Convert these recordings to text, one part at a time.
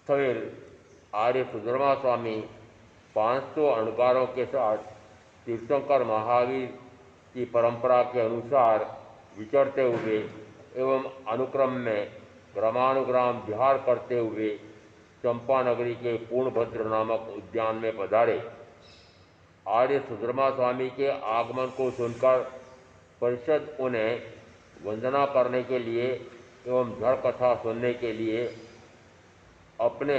स्थविर आर्य सुधर्मा स्वामी 500 अणगारों के साथ तीर्थंकर महावीर की परंपरा के अनुसार विचरते हुए एवं अनुक्रम में ग्रामानुग्राम विहार करते हुए चंपा नगरी के पूर्णभद्र नामक उद्यान में पधारे। आर्य सुधर्मा स्वामी के आगमन को सुनकर परिषद उन्हें वंदना करने के लिए एवं धड़ कथा सुनने के लिए अपने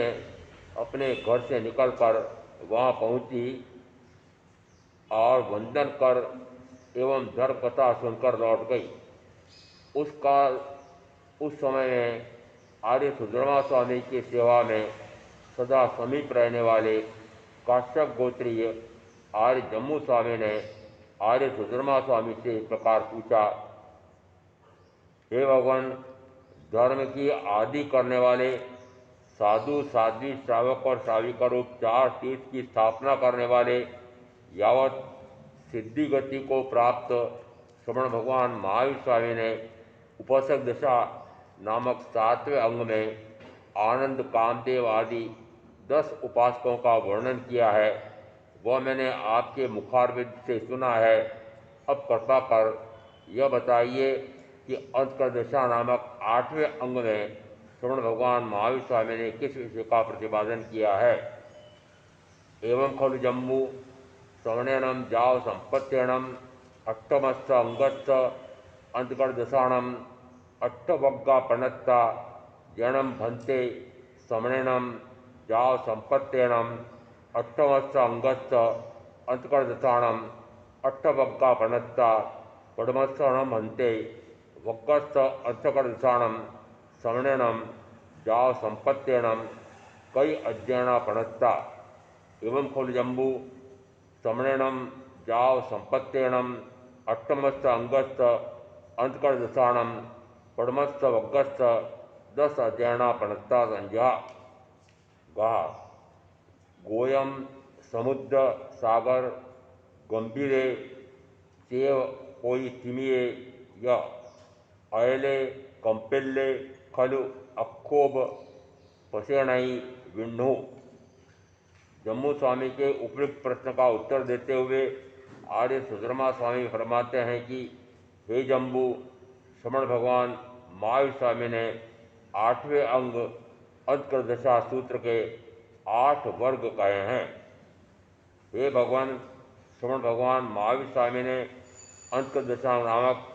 अपने घर से निकलकर वहां पहुंची और वंदन कर एवं धड़ कथा सुनकर लौट गई। उस समय में आर्य सुधर्मा स्वामी की सेवा में सदा समीप रहने वाले काश्यप गोत्रीय आर्य जम्मू स्वामी ने आर्य सुधर्मा स्वामी से इस प्रकार पूछा, हे भगवान, धर्म की आदि करने वाले साधु साध्वी श्रावक और श्राविका रूप 4 तीर्थ की स्थापना करने वाले यावत सिद्धि गति को प्राप्त श्रवण भगवान महावीर स्वामी ने उपासक दशा नामक 7वें अंग में आनंद कामदेव आदि 10 उपासकों का वर्णन किया है। वह मैंने आपके मुखारविंद से सुना है। अब कृपा कर यह बताइए कि अंतर्दशा नामक 8वें अंग में श्रवण भगवान महावीर स्वामी ने किस विषय का प्रतिपादन किया है। एवं खलु जम्मू श्रवणेनम जाव संपत्त्यनम अष्टमस्थ अंगस्थ अंतकर्दशाणम अष्टवग्गा पणत्ता जैनम भन्ते श्रवणेनम जाव संपत्त्यनम अष्टमस्थ अंगस्थ अंतकर्दशाणम अष्टवग्गा पणत्ता पद्मस्थानम भन्ते वग्गस्थ अंतकर्दशाणम श्रवणेनम जाव संपत्त्यनम कई अध्ययना पणत्ता। एवं खलु जम्बू श्रवणेनम जाव संपत्त्यनम अष्टमस्थ अंगस्थ अंतकर्दशाणम पद्मस्थ वग्गस्थ 10 अध्ययना पणत्ता संज्ञा गहा। गोयम समुद्र सागर गंभीरे चेव कोई तिमिये य अयले कंपेल्ले खलु अक्षोभ पसेणई विण्णु। जम्मू स्वामी के उपयुक्त प्रश्न का उत्तर देते हुए आर्य सुधर्मा स्वामी फरमाते हैं कि हे जम्बू, श्रवण भगवान महावीर स्वामी ने 8वें अंग अंतर्दशा सूत्र के 8 वर्ग कहे हैं। हे भगवान, श्रवण भगवान महावीर स्वामी ने अंतर्दशा नामक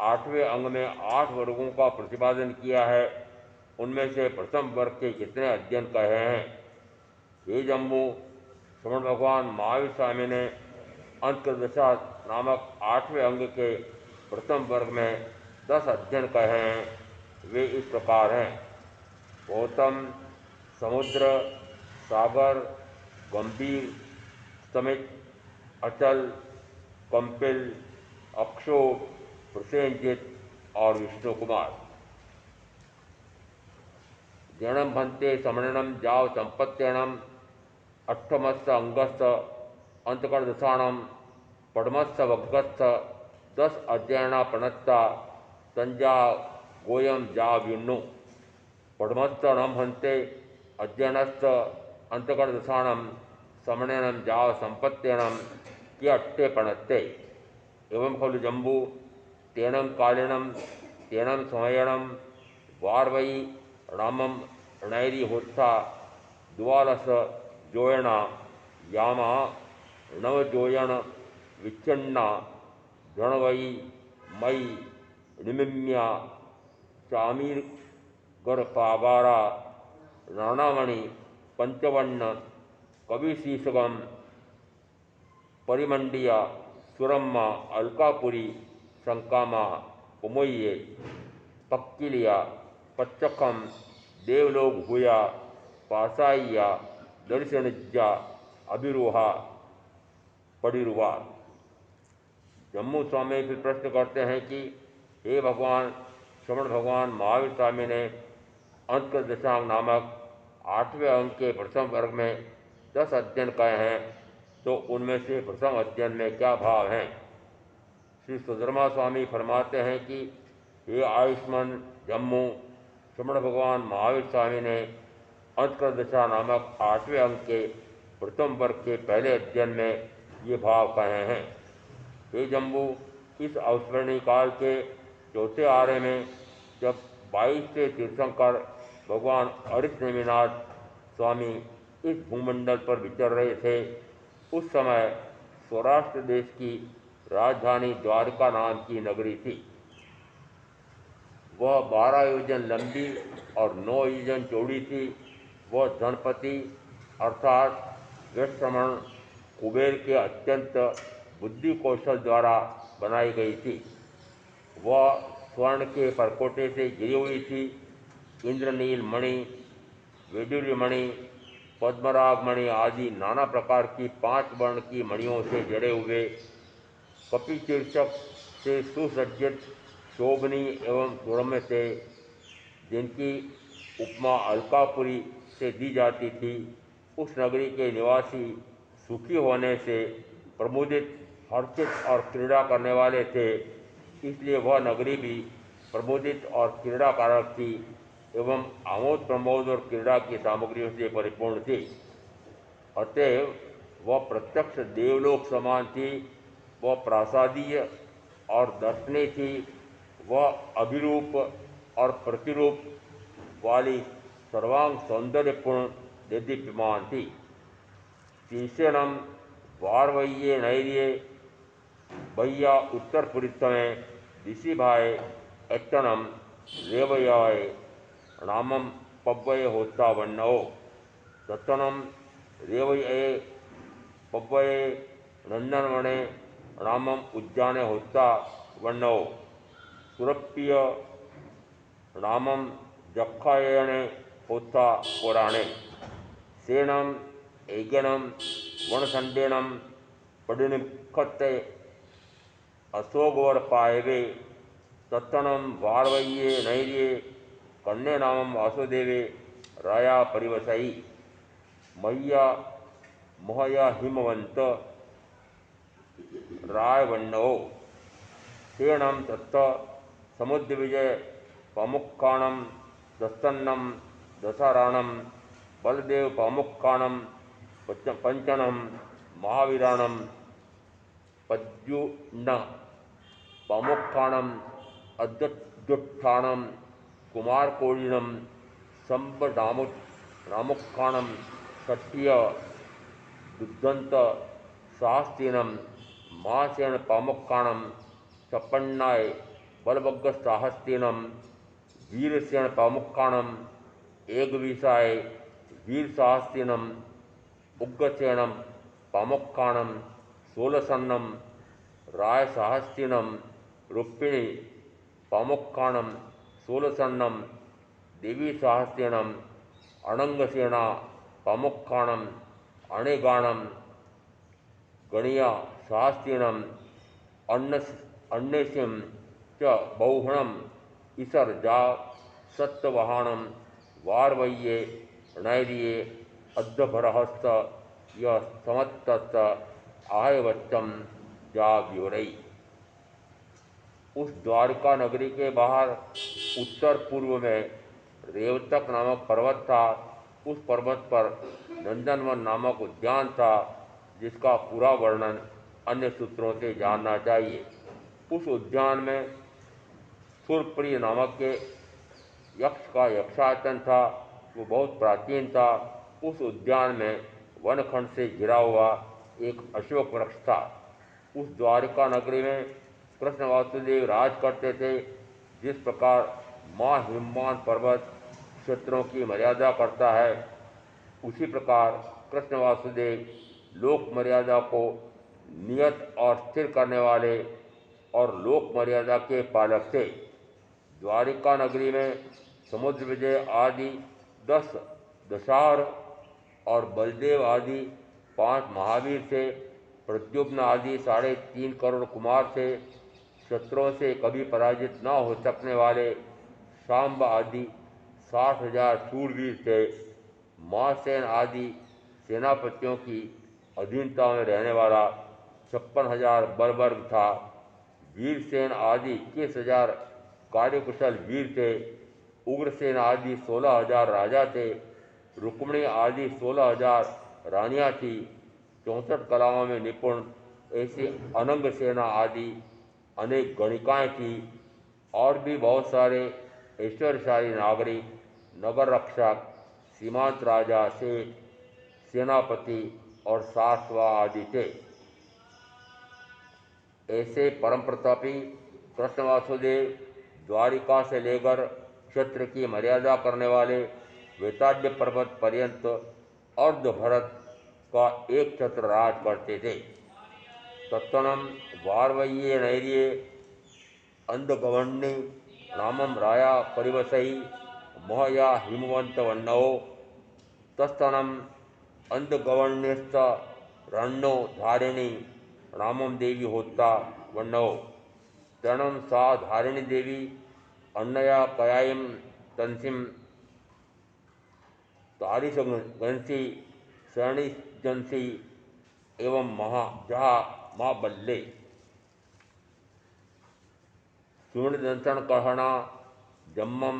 8वें अंग में 8 वर्गों का प्रतिपादन किया है। उनमें से प्रथम वर्ग के कितने अध्ययन कहे हैं। हे जम्मू, श्रवण भगवान महावीर स्वामी ने अंतर्दशा नामक 8वें अंग के प्रथम वर्ग में 10 अध्ययन कहे हैं। वे इस प्रकार हैं: गौतम, समुद्र, सागर, गंभीर, समित, अचल, कंपिल, अक्षोभ, प्रसेनजित और विष्णु कुमार। जैनम भन्ते श्रवणेनम जाव संपत्त्यनम अष्टमस्थ अंगस्थ अंतकर्दशाणम पद्मस्थ वग्गस्थ 10 अध्ययना पणत्ता संज्ञा गोयम जाव विण्णु। पद्मस्थ नम भन्ते अध्ययनस्थ अंतकर्दशाणम श्रवणेनम जाव संपत्त्यनम के अट्टे पणत्ते। एवं खलु जम्बू तेनम कालीनम तेनम समयणम वारवई रामम णैरी होत्था द्वालस जोयणा यामा नवजोयण विच्छिन्ना धणवई मई निमिम्या चामीर गर्पागारा नानामणि पंचवर्ण कविशीसगम परिमंडिया सुरम्मा अलकापुरी संकामा उमोये पक्किलिया पच्चकम देवलोक भूया पासाइया दर्शनज्जा अभिरोहा पडिरुवा। जम्मू स्वामी फिर प्रश्न करते हैं कि हे भगवान, श्रवण भगवान महावीर स्वामी ने अंतर्दशांग नामक 8वें अंग के प्रथम वर्ग में 10 अध्ययन कहे हैं, तो उनमें से प्रथम अध्ययन में क्या भाव हैं। श्री सुधर्मा स्वामी फरमाते हैं कि हे आयुष्मान जम्मू, श्रवण भगवान महावीर स्वामी ने अंतर्दशा नामक 8वें अंक के प्रथम वर्ग के पहले अध्ययन में ये भाव कहे हैं। हे जम्बू, इस अविस्मरणीय काल के चौथे आर्य में जब 22 से तीर्थंकर भगवान हरिनेमिनाथ स्वामी इस भूमंडल पर विचर रहे थे, उस समय सौराष्ट्र देश की राजधानी द्वारका नाम की नगरी थी। वह 12 योजन लंबी और 9 योजन चौड़ी थी। वह धनपति अर्थात वैश्रमण कुबेर के अत्यंत बुद्धि कौशल द्वारा बनाई गई थी। वह स्वर्ण के परकोटे से घिरी हुई थी। इंद्रनील मणि, वैडूर्य मणि, पद्मराग मणि आदि नाना प्रकार की 5 वर्ण की मणियों से जड़े हुए कपि शीर्षक से सुसज्जित शोभनी एवं सुरम्य थे, जिनकी उपमा अलकापुरी से दी जाती थी। उस नगरी के निवासी सुखी होने से प्रमुदित, हर्षित और क्रीड़ा करने वाले थे, इसलिए वह नगरी भी प्रमुदित और क्रीड़ाकारक थी एवं आमोद प्रमोद और क्रीड़ा की सामग्रियों से परिपूर्ण थी। अतएव वह प्रत्यक्ष देवलोक समान थी। वह प्रासादीय और दर्शनीय थी। वह अभिरूप और प्रतिरूप वाली सर्वांग सौंदर्यपूर्ण देदीप्यमान थी। तीसेणम वारवय्ये नैर्ये बह्या उत्तरपुरित्तमे दिशि भाए एट्टणम रेवयाय नामम पव्वये होता वन्नो तत्तनम रेवये पव्वये नंदनवने नामम उज्जाने होता वन्नो सुरप्रिय नामम जक्षायणे होता पुराणे सेनम ऐगनम वनसंडेनम पडिनिखत्ते अशोकवर पायवे तत्तनम वारवय्ये नैर्ये कन्ने नामम वासुदेवे राया परिवसई मह्या मोहया हिमवंत रायवन्नो सेनम तत्त समुद्र विजय पमुक्काणम दस्तन्नम दशाराणम बलदेव पमुक्काणम पंचनम महावीराणम पद्युन्न पमुक्काणम अद्युत्थानम कुमारकोडिनम संबनामुक्काणम सत्य दुद्धंत साहस्तीनम मासेन पामुक्काणम छप्पन्नाय बलभग्ग साहस्तीनम वीरसेन पामुक्काणम एकविशाय वीर साहस्तीनम उग्रसेनम पामुक्काणम सोलसन्नम राय साहस्तीनम रुक्मिणी पामुक्काणम सोलसन्नम देवी साहस्तीनम अनंगसेना पामुक्काणम अणेगाणम गणिया साहस्तीनम अन्नेसिम च बहुहणम इसर जा सत्तवहाणम वारवय्ये नैर्ये अद्भरहस्त य समत्तस्त आहवच्चम जा व्योरई। उस द्वारका नगरी के बाहर उत्तर पूर्व में रेवतक नामक पर्वत था। उस पर्वत पर नंदनवन नामक उद्यान था, जिसका पूरा वर्णन अन्य सूत्रों से जानना चाहिए। उस उद्यान में सुरप्रिय नामक के यक्ष का यक्षायतन था। वो बहुत प्राचीन था। उस उद्यान में वनखंड से घिरा हुआ एक अशोक वृक्ष था। उस द्वारिका नगरी में कृष्ण वासुदेव राज करते थे। जिस प्रकार माँ हिमवान पर्वत क्षेत्रों की मर्यादा करता है, उसी प्रकार कृष्ण वासुदेव लोक मर्यादा को नियत और स्थिर करने वाले और लोक मर्यादा के पालक थे। द्वारिका नगरी में समुद्र विजय आदि 10 दशार और बलदेव आदि 5 महावीर थे। प्रद्युम्न आदि 3.5 करोड़ कुमार थे। शत्रुओं से कभी पराजित न हो सकने वाले सांब आदि 60,000 शूरवीर थे। मासेन आदि सेनापतियों की अधीनता में रहने वाला 56,000 बलवर्ग था। वीरसेन आदि 21,000 कार्यकुशल वीर थे। उग्रसेन आदि 16,000 राजा थे। रुक्मिणी आदि 16,000 रानियाँ थी। 64 कलाओं में निपुण ऐसी अनंग सेना आदि अनेक गणिकाएँ थी और भी बहुत सारे ऐश्वर्यशाली नागरिक, नगर रक्षक, सीमांत राजा, सेठ, सेनापति और सासवा आदि थे। ऐसे परम प्रतापी कृष्ण वासुदेव द्वारिका से लेकर क्षेत्र की मर्यादा करने वाले वेताद्य पर्वत पर्यंत अर्ध भरत का एक छत्र राज करते थे। तत्तनम वारवय्ये नैर्ये अंधगवन्नी नामम राया परिवसई मोहया हिमवंत वन्नवो तस्तनम अंधगवन्यस्त रण्यो धारिणी नामम देवी होता वन्नवो तरणम सा धारिणी देवी अन्नया कयायम तंसिम तारिशगंसी शरणिजंसी एवं जहा महाबल्ले सुवर्णदंसन कहना जम्मम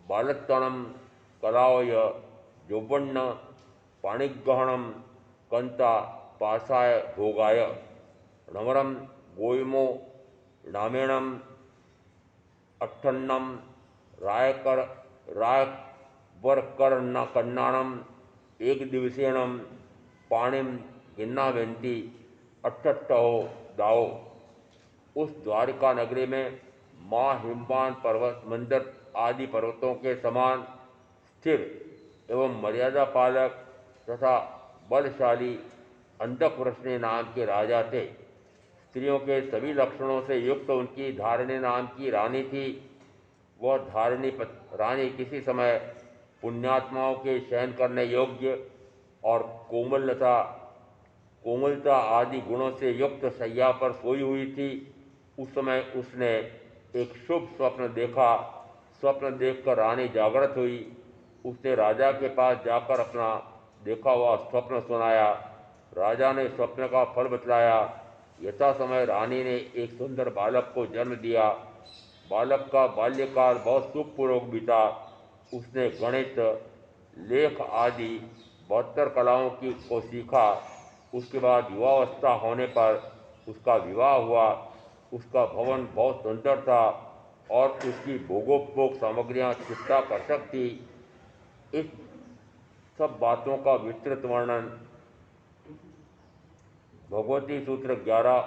बालत्तणम कलावय जोबन्न पाणिगहणम कंता पासाय भोगाय नवरम गोयमो नामेणम अट्ठन्नम रायकर रायवरकर्ण कन्नाणम एक दिवसेणम पाणिम गिन्नावेंती अट्ठट्टहो दाओ। उस द्वारिका नगरी में माँ हिमवान पर्वत मंदर आदि पर्वतों के समान स्थिर एवं मर्यादा पालक तथा बलशाली अंधकवृष्णि नाम के राजा थे। स्त्रियों के सभी लक्षणों से युक्त उनकी धारिणी नाम की रानी थी। वह धारिणी रानी किसी समय पुण्यात्माओं के शयन करने योग्य और कोमलता आदि गुणों से युक्त शैया पर सोई हुई थी। उस समय उसने एक शुभ स्वप्न देखा। स्वप्न देखकर रानी जागृत हुई। उसने राजा के पास जाकर अपना देखा हुआ स्वप्न सुनाया। राजा ने स्वप्न का फल बतलाया। यथा समय रानी ने एक सुंदर बालक को जन्म दिया। बालक का बाल्यकाल बहुत सुखपूर्वक बीता। उसने गणित, लेख आदि 72 कलाओं को सीखा। उसके बाद युवावस्था होने पर उसका विवाह हुआ। उसका भवन बहुत सुंदर था और उसकी भोगोपभोग सामग्रियाँ चित्ताकर्षक थी। इस सब बातों का विस्तृत वर्णन भगवती सूत्र 11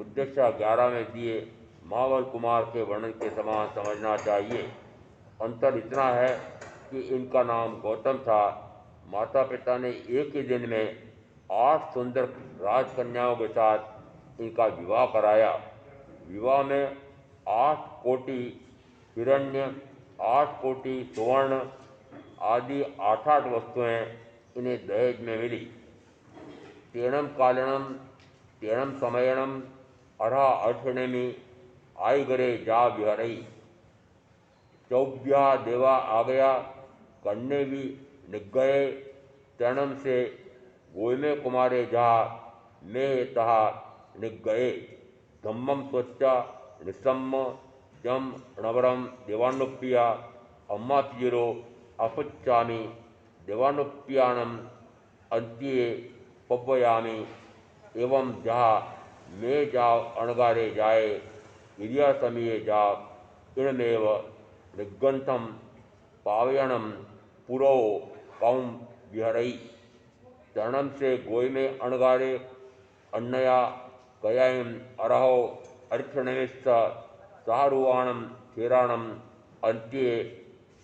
उद्देश्य 11 में दिए महाबल कुमार के वर्णन के समान समझना चाहिए। अंतर इतना है कि इनका नाम गौतम था। माता पिता ने एक ही दिन में 8 सुंदर राजकन्याओं के साथ इनका विवाह कराया। विवाह में 8 कोटि हिरण्य, 8 कोटि सुवर्ण आदि 8 वस्तुएं इन्हें दहेज में मिली। तेणम कालिणम तेणम समयणम अर्हा अर्षणेमी आयगरे जा विहरई चौभ्या देवा आ गया कन्ने भी निगये तरणम से गोयमे कुमारे जा में तहा निगये धम्मम स्वच्चा निसम्म जम नवरम देवानुप्रिया अम्मा पिरो अपुच्चामी देवानुप्रियाणम अंत्ये पव्वयामी एवं जहा में जाओ अणगारे जाए विद्या समीये जा इणमेव निगंथम पावयणम पुरो कौम विहरई तरणम से गोय में अणगारे अन्नया कयायम अरहो अर्क्षणमिस्त सारुवाणम थेराणम अंत्ये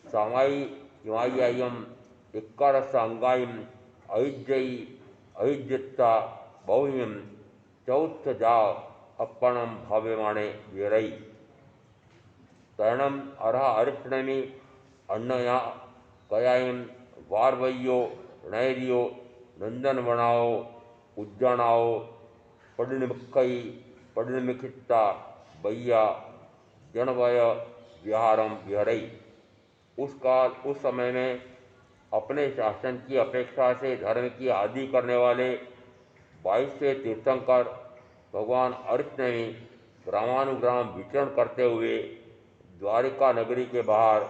सामाई हिमायायम इक्कारस अंगायम अयुज्यई अयुज्यता बहुयम चौथ जा अपणम भाव्यमाणे विरई तरणम अर्हा अर्षणमी अन्नया कयायम वारवय्यो नैर्यो नंदनवनाओ उज्जानाओ पड़निमक्कई पड़निमिखिता बैया जनवय विहारम विहरई। उस समय में अपने शासन की अपेक्षा से धर्म की आदि करने वाले 22वें तीर्थंकर भगवान अर्षनेमी ग्रामानुग्राम विचरण करते हुए द्वारिका नगरी के बाहर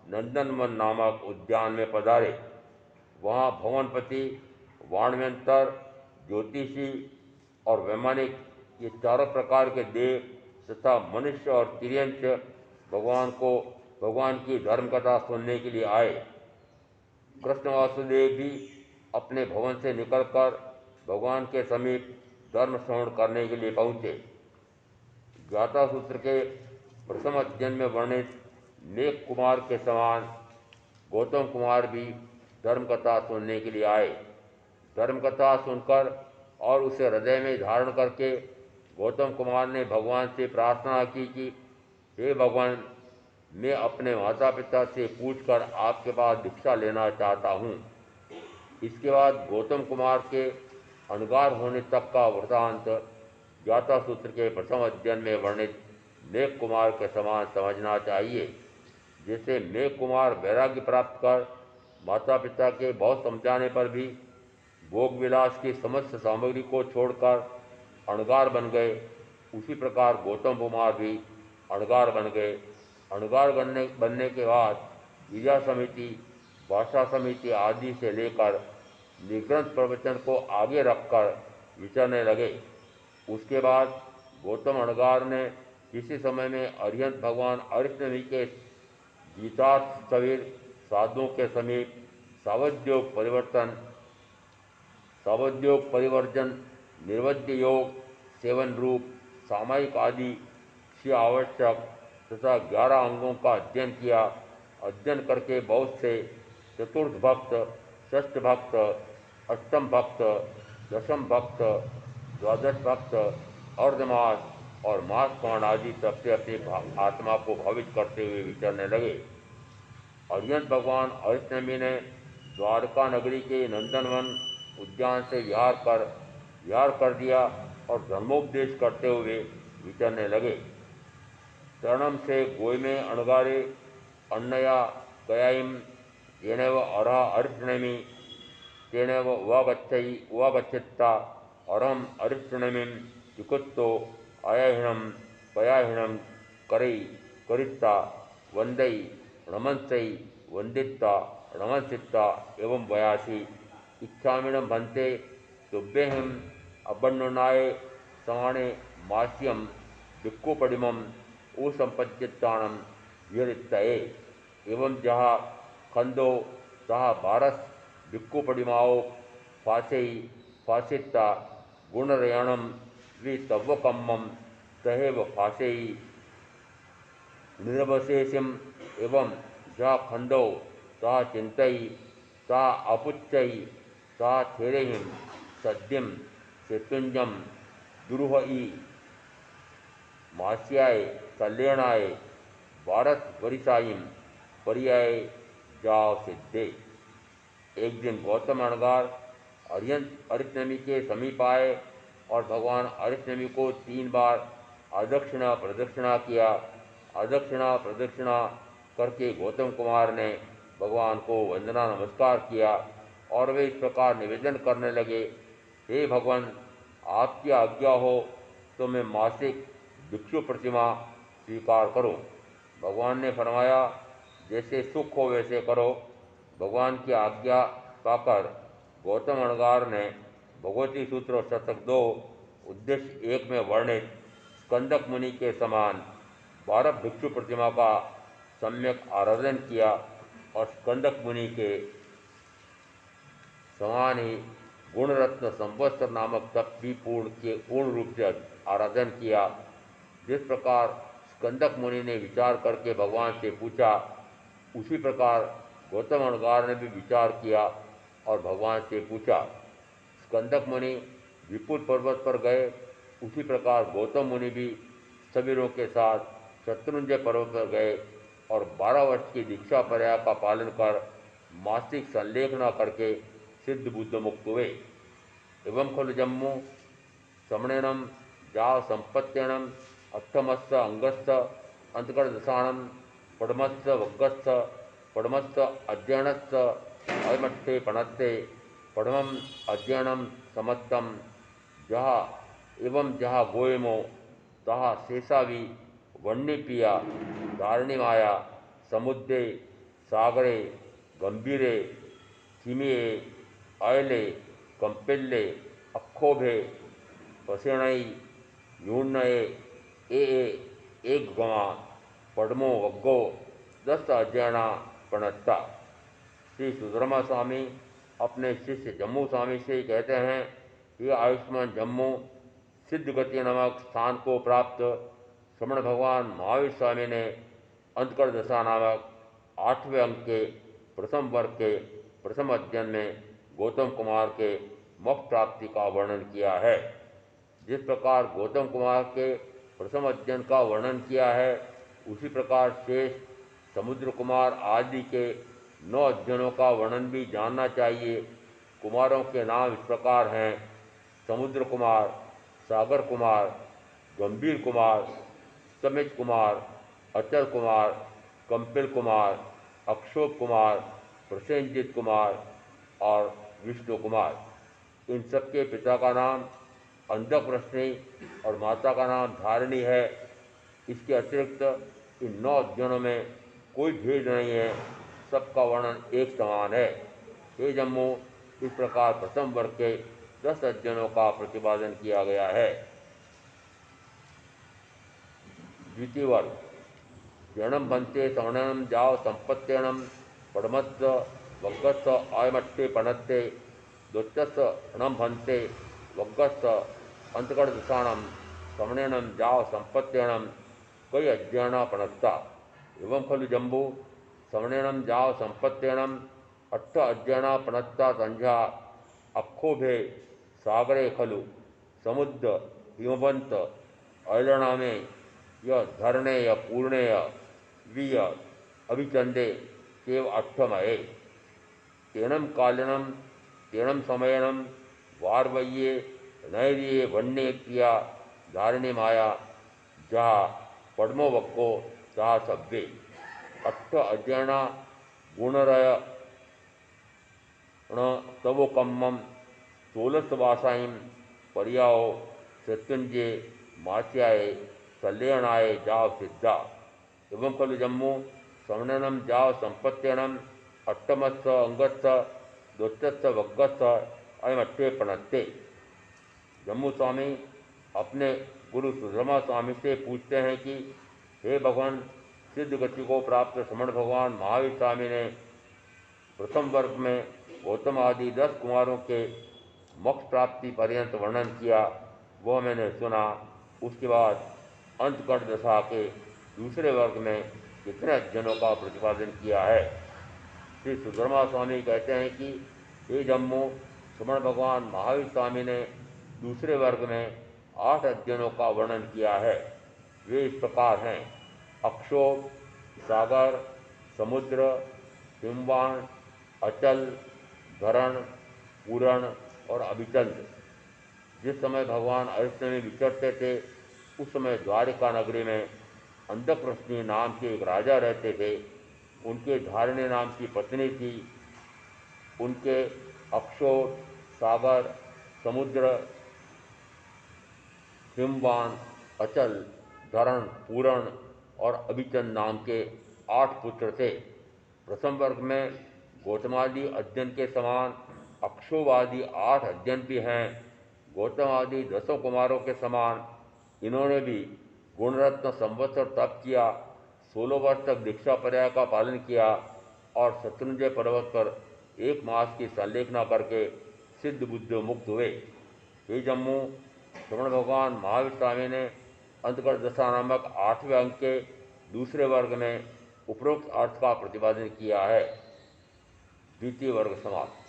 नंदनवन नामक उद्यान में पधारे। वहाँ भवनपति, वाणव्यंतर, ज्योतिषी और वैमानिक, ये चारों प्रकार के देव तथा मनुष्य और तिर्यंच भगवान की धर्म कथा सुनने के लिए आए। कृष्ण वासुदेव भी अपने भवन से निकलकर भगवान के समीप धर्म श्रवण करने के लिए पहुँचे। गाथा सूत्र के प्रथम अध्ययन में वर्णित मेघ कुमार के समान गौतम कुमार भी धर्म कथा सुनने के लिए आए। धर्म कथा सुनकर और उसे हृदय में धारण करके गौतम कुमार ने भगवान से प्रार्थना की कि हे भगवान, मैं अपने माता पिता से पूछकर आपके पास भिक्षा लेना चाहता हूँ। इसके बाद गौतम कुमार के अणगार होने तक का वृतांत गाथा सूत्र के प्रथम अध्ययन में वर्णित मेघ कुमार के समान समझना चाहिए। जैसे मेघ कुमार वैराग्य प्राप्त कर माता पिता के बहुत समझाने पर भी भोग विलास की समस्त सामग्री को छोड़कर अणगार बन गए, उसी प्रकार गौतम कुमार भी अणगार बन गए। अणगार बनने के बाद विद्या समिति, भाषा समिति आदि से लेकर निग्रंथ प्रवचन को आगे रखकर विचरने लगे। उसके बाद गौतम अणगार ने किसी समय में अरिहंत भगवान अरिष्टनेमि के गीतार्थ स्थविर साधुओं के समीप सावध्योग परिवर्जन, निर्वज्य योग, सेवन रूप, सामायिक आदि 6 आवश्यक तथा 11 अंगों का अध्ययन किया। अध्ययन करके बहुत से चतुर्थ भक्त, षष्ठ भक्त, अष्टम भक्त, दशम भक्त, द्वादश भक्त, अर्धमास और मास पाण आदि तब से अपनी आत्मा को भावित करते हुए विचरने लगे। अरिहंत भगवान अरिष्टनेमि ने द्वारका नगरी के नंदनवन उद्यान से विहार कर दिया और धर्मोपदेश करते हुए विचरने लगे। तरणम से गोय में अणगारे अन्नया गयाईम येनैव अरह अरिष्टनेमि तेनैव उवागच्छेत्ता अरहम अरिष्टनेमिं विकुत्तो आयाहिणं पयाहिणं करित्ता वंदै णमंसै वंदित्ता णमंसित्ता एवं वयासि इच्छामिणं भन्ते तुभ्येहम् अबन्नुनाय समाणे मास्यम भिक्खुपडिमं उसंपद्यत्ताणं विहरित्तये। एवं जहाँ खंदो तहा बारस भिक्खुपडिमाओ फासेयी गुणरयणं वितव्वकम्मं तहेव फासेयी निरवशेषम। एवं जहाँ खंडो तहा चिंतई तहा अपुच्चई तहा थेरेहिम सद्यम सेतुंजम दुरूहई मास्याय कल्याणाय भारत वरिसाइम पर्याय जाव सिद्धे। एक दिन गौतम अणगार अरिष्टनेमि के समीप आए और भगवान अरिष्टनेमि को 3 बार अदक्षिणा प्रदक्षिणा किया। अदक्षिणा प्रदक्षिणा करके गौतम कुमार ने भगवान को वंदना नमस्कार किया और वे इस प्रकार निवेदन करने लगे, हे भगवान, आपकी आज्ञा हो तो मैं मासिक भिक्षु प्रतिमा स्वीकार करूं। भगवान ने फरमाया, जैसे सुख हो वैसे करो। भगवान की आज्ञा पाकर गौतम अणगार ने भगवती सूत्र शतक 2 उद्देश्य 1 में वर्णित स्कंदक मुनि के समान 12 भिक्षु प्रतिमा का सम्यक आराधन किया और स्कंदक मुनि के समान ही गुणरत्न संवत्सर नामक तप भी पूर्ण रूप से आराधन किया। जिस प्रकार स्कंदक मुनि ने विचार करके भगवान से पूछा, उसी प्रकार गौतम अणगार ने भी विचार किया और भगवान से पूछा। स्कंदक मुनि विपुल पर्वत पर गए, उसी प्रकार गौतम मुनि भी स्थविरों के साथ शत्रुंजय पर्वत पर गए और 12 वर्ष की दीक्षा पर्याय का पालन कर मासिक संलेखना करके सिद्ध बुद्ध मुक्त हुए। एवं खलु जम्मू श्रवणेनम जाव संपत्त्यनम अष्टमस्थ अंगस्थ अंतकड़ दशाणम पड़मस्थ वग्गस्थ पड़मस्थ अध्ययनस्थ अयमट्ठे पणत्ते पड़मम अध्ययनम समत्तम जहा एवं जहा गोयमो तहा शेषावि वन्नीपिया धारणिमाया समुद्रे सागरे गंभीरे चिमिये आयले कंपेल्ले अक्षोभे पसेणई यूर्णये ए एक गवा पद्मो वग्गो दस्त अध्ययना पणत्ता। श्री सुधर्मा स्वामी अपने शिष्य जम्मू स्वामी से कहते हैं, ये आयुष्मान जम्मू सिद्ध गति नामक स्थान को प्राप्त श्रमण भगवान महावीर स्वामी ने अंतकर दशा नामक 8वें अंक के प्रथम वर्ग के प्रथम अध्ययन में गौतम कुमार के मोक्ष प्राप्ति का वर्णन किया है। जिस प्रकार गौतम कुमार के प्रथम अध्ययन का वर्णन किया है, उसी प्रकार शेष समुद्र कुमार आदि के 9 अध्ययनों का वर्णन भी जानना चाहिए। कुमारों के नाम इस प्रकार हैं: समुद्र कुमार, सागर कुमार, गंभीर कुमार, समित कुमार, अचल कुमार, कंपिल कुमार, अक्षोभ कुमार, प्रसेनजीत कुमार और विष्णु कुमार। इन सबके पिता का नाम अंधप्रश्नी और माता का नाम धारिणी है। इसके अतिरिक्त इन 9 अध्ययनों में कोई भेद नहीं है, सबका वर्णन एक समान है। हे जम्मू, इस प्रकार प्रथम वर्ग के 10 अध्ययनों का प्रतिपादन किया गया है। द्वितीय वर्ग जणम बनते सवर्णनम जाओ संपत्त्यणम पड़मत्स वग्गस्स आयमट्टे पणत्ते दोच्चस्स णम भन्ते वग्गस्स अंतकड़ दशाणम सवर्णनम जाओ संपत्त्यणम कई अध्ययना पणत्ता। एवं खलु जम्बू सवर्णनम जाओ संपत्त्यणम अट्ठ अध्ययना पणत्ता संध्या अक्षोभे सागरे खलु समुद्र हिमवंत ऐलणामे य धरणेय पूर्णेय विय अभिचंदे केव अष्टमये तेनम कालिनम तेनम समयनम वारवये नैर्ये वन्य क्रिया धारिणी माया जहा पद्मो वक्को तहा सभ्ये अट्ठ अध्ययना गुणरय तवोकम्मम 16 वासाईं पर्याओ शत्रुंजे मास्याय कल्याणाय जाव सिद्धा। एवं खलु जम्मू सवर्णनम जाव संपत्त्यणम अट्टमस्स अंगस्स दोच्चस्स वग्गस्स अयमट्टे पणत्ते। जम्मू स्वामी अपने गुरु सुधर्मा स्वामी से पूछते हैं कि हे भगवान, सिद्ध गति को प्राप्त श्रमण भगवान महावीर स्वामी ने प्रथम वर्ग में गौतम आदि 10 कुमारों के मोक्ष प्राप्ति पर्यंत वर्णन किया, वह मैंने सुना। उसके बाद अंतकट दशा के दूसरे वर्ग में कितने अध्ययनों का प्रतिपादन किया है। श्री सुधर्मा स्वामी कहते हैं कि हे जम्मू, श्रमण भगवान महावीर स्वामी ने दूसरे वर्ग में 8 अध्ययनों का वर्णन किया है। वे इस प्रकार हैं: अक्षोभ, सागर, समुद्र, हिमवान, अचल, धरण, पूरण और अभिचंद। जिस समय भगवान अयोध्या में विचरते थे, उस समय द्वारिका नगरी में अंधप्रश्नी नाम के एक राजा रहते थे। उनके धारिणी नाम की पत्नी थी। उनके अक्षोभ, सागर, समुद्र, हिमवान, अचल, धरण, पूरण और अभिचंद नाम के 8 पुत्र थे। प्रथम वर्ग में गौतमादि अध्ययन के समान अक्षोवादि 8 अध्ययन भी हैं। गौतम आदि 10 कुमारों के समान इन्होंने भी गुणरत्न संवत्सर तप किया, 16 वर्ष तक दीक्षा पर्याय का पालन किया और शत्रुंजय पर्वत पर 1 मास की संलेखना करके सिद्ध बुद्ध मुक्त हुए। हे जम्मू, श्रवण भगवान महावीर स्वामी ने अंतकर दशा नामक 8वें अंक के दूसरे वर्ग में उपरोक्त अर्थ का प्रतिपादन किया है। द्वितीय वर्ग समाप्त।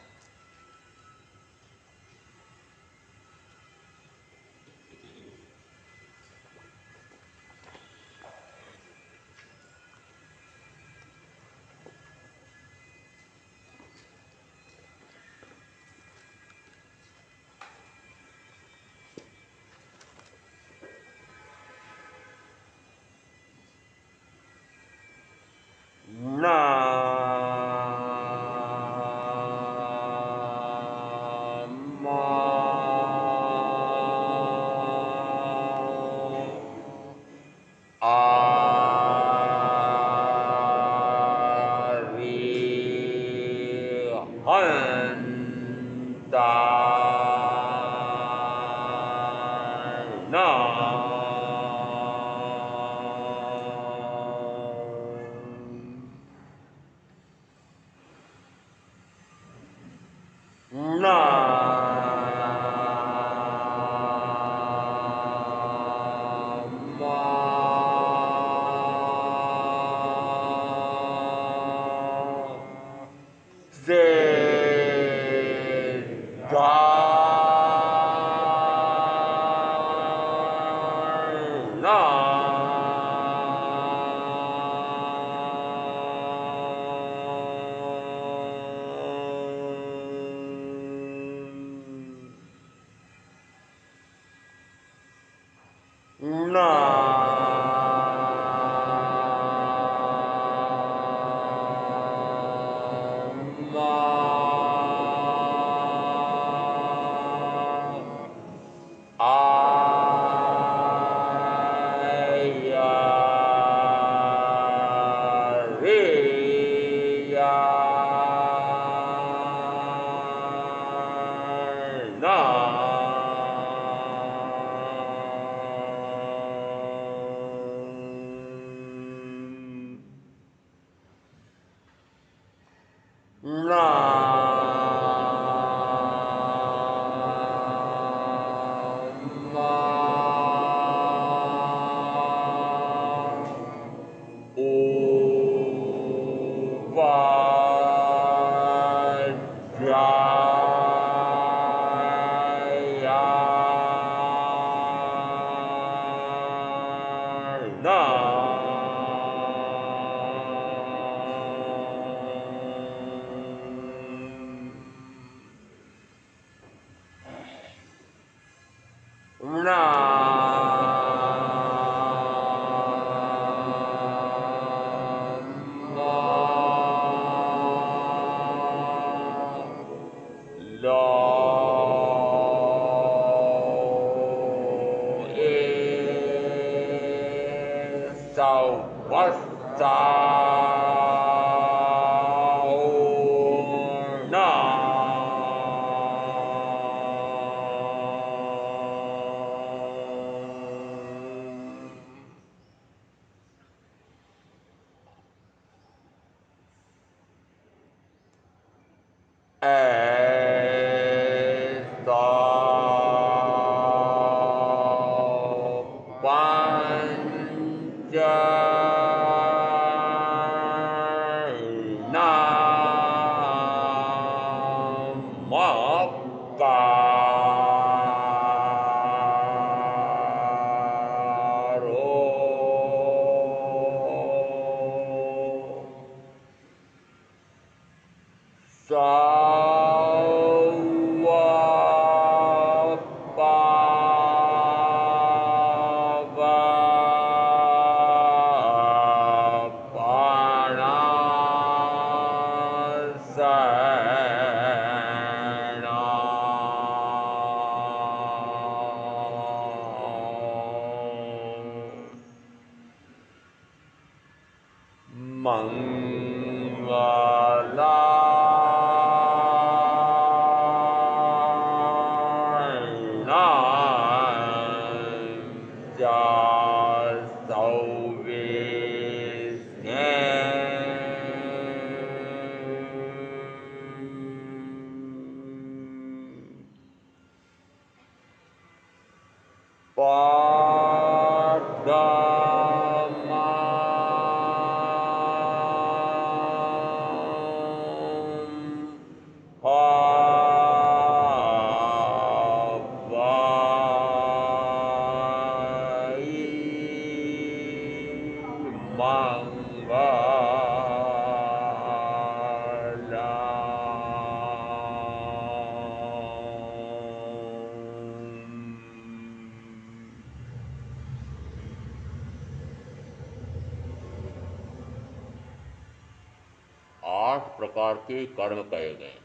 8 प्रकार के कर्म कहे गए हैं।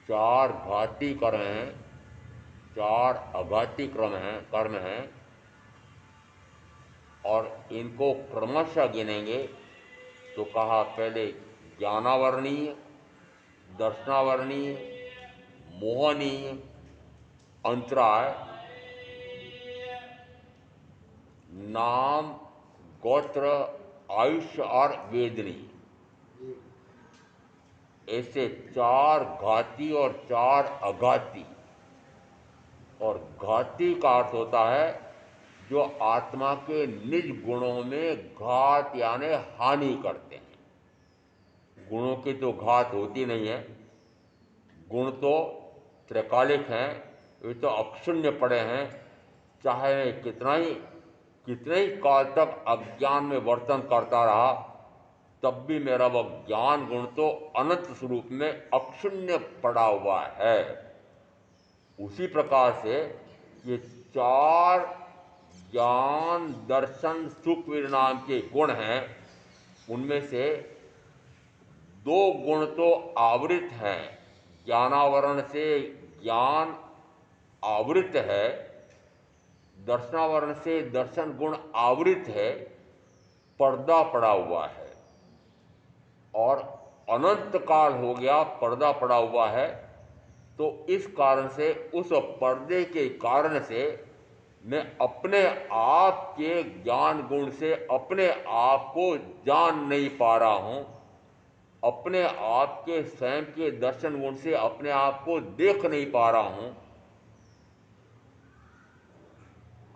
4 घाती कर्म हैं, 4 अघाती कर्म हैं और इनको क्रमशः गिनेंगे तो कहा पहले ज्ञानावरणीय, दर्शनावरणीय, मोहनीय, अंतराय, नाम, गोत्र, आयुष्य और वेदनी, ऐसे 4 घाती और 4 अघाती। और घाती का अर्थ होता है जो आत्मा के निज गुणों में घात यानी हानि करते हैं। गुणों की तो घात होती नहीं है, गुण तो त्रिकालिक हैं, वे तो अक्षुण्य पड़े हैं। चाहे मैं कितने ही काल तक अज्ञान में वर्तन करता रहा, तब भी मेरा वह ज्ञान गुण तो अनंत स्वरूप में अक्षुण्य पड़ा हुआ है। उसी प्रकार से ये 4 ज्ञान, दर्शन, सुख, वीर नाम के गुण हैं। उनमें से 2 गुण तो आवृत हैं, ज्ञानावरण से ज्ञान आवृत है, दर्शनावरण से दर्शन गुण आवृत है, पर्दा पड़ा हुआ है। और अनंत काल हो गया पर्दा पड़ा हुआ है, तो इस कारण से, उस पर्दे के कारण से मैं अपने आप के ज्ञान गुण से अपने आप को जान नहीं पा रहा हूं, अपने आप के स्वयं के दर्शन गुण से अपने आप को देख नहीं पा रहा हूं।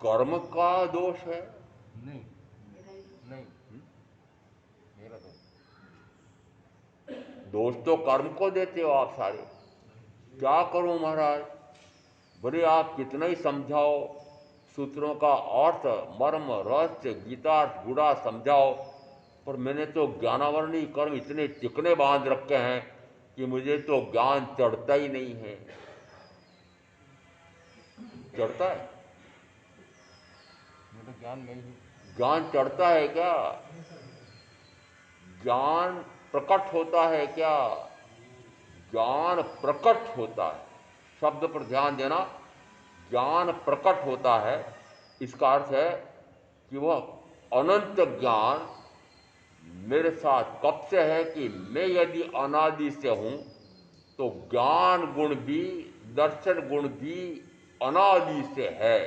कर्म का दोष है? नहीं, नहीं, मेरा दोष तो कर्म को देते हो आप सारे। क्या करूं महाराज, भले आप कितना ही समझाओ, सूत्रों का अर्थ, मर्म, रहस्य, गीतार्थ, गुड़ा समझाओ, पर मैंने तो ज्ञानावरणी कर्म इतने चिकने बांध रखे हैं कि मुझे तो ज्ञान चढ़ता ही नहीं है। चढ़ता है? ये तो ज्ञान नहीं है। ज्ञान चढ़ता है क्या? ज्ञान प्रकट होता है क्या? ज्ञान प्रकट होता है, शब्द पर ध्यान देना। ज्ञान प्रकट होता है, इसका अर्थ है कि वह अनंत ज्ञान मेरे साथ कब से है कि मैं यदि अनादि से हूं, तो ज्ञान गुण भी, दर्शन गुण भी अनादि से है।